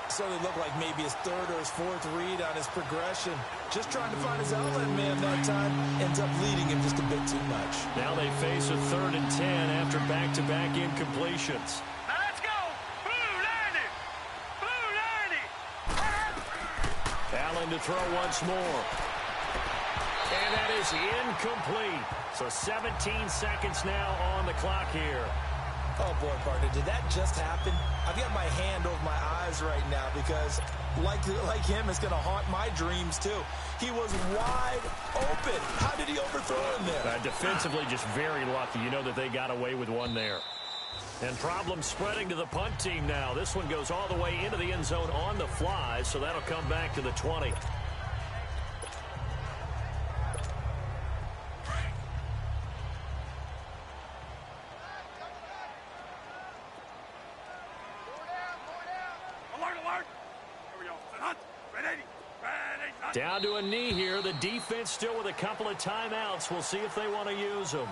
So it looked like maybe his 3rd or his 4th read on his progression. Just trying to find his outlet man that time. Ends up leading him just a bit too much. Now they face a 3rd and 10 after back-to-back incompletions. Now let's go. Allen to throw once more. And that is incomplete. So 17 seconds now on the clock here. Oh, boy, partner, did that just happen? I've got my hand over my eyes right now because, like him, it's going to haunt my dreams, too. He was wide open. How did he overthrow him there? Defensively, just very lucky. You know that they got away with one there. And problems spreading to the punt team now. This one goes all the way into the end zone on the fly, so that'll come back to the 20. Down to a knee here. The defense still with a couple of timeouts. We'll see if they want to use them.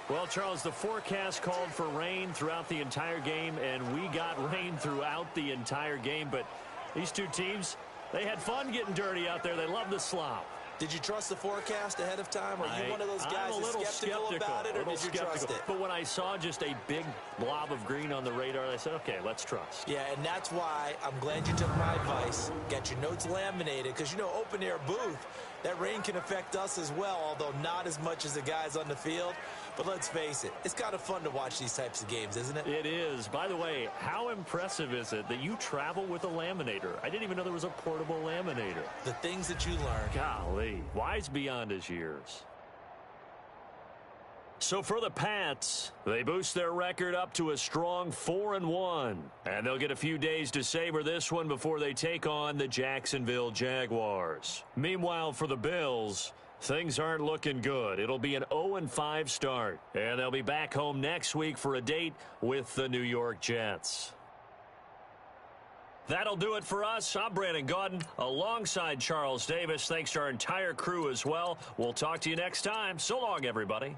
Well, Charles, the forecast called for rain throughout the entire game, and we got rain throughout the entire game. But these two teams, they had fun getting dirty out there. They love the slop. Did you trust the forecast ahead of time? Are you one of those guys that's skeptical about it, or did you trust it? But when I saw just a big blob of green on the radar, I said, okay, let's trust. Yeah, and that's why I'm glad you took my advice. Get your notes laminated, because, you know, open-air booth, that rain can affect us as well, although not as much as the guys on the field. But let's face it, it's kind of fun to watch these types of games, isn't it? It is. By the way, how impressive is it that you travel with a laminator? I didn't even know there was a portable laminator. The things that you learn. Golly, wise beyond his years. So for the Pats, they boost their record up to a strong 4-1. And they'll get a few days to savor this one before they take on the Jacksonville Jaguars. Meanwhile, for the Bills, things aren't looking good. It'll be an 0-5 start. And they'll be back home next week for a date with the New York Jets. That'll do it for us. I'm Brandon Gaudin alongside Charles Davis. Thanks to our entire crew as well. We'll talk to you next time. So long, everybody.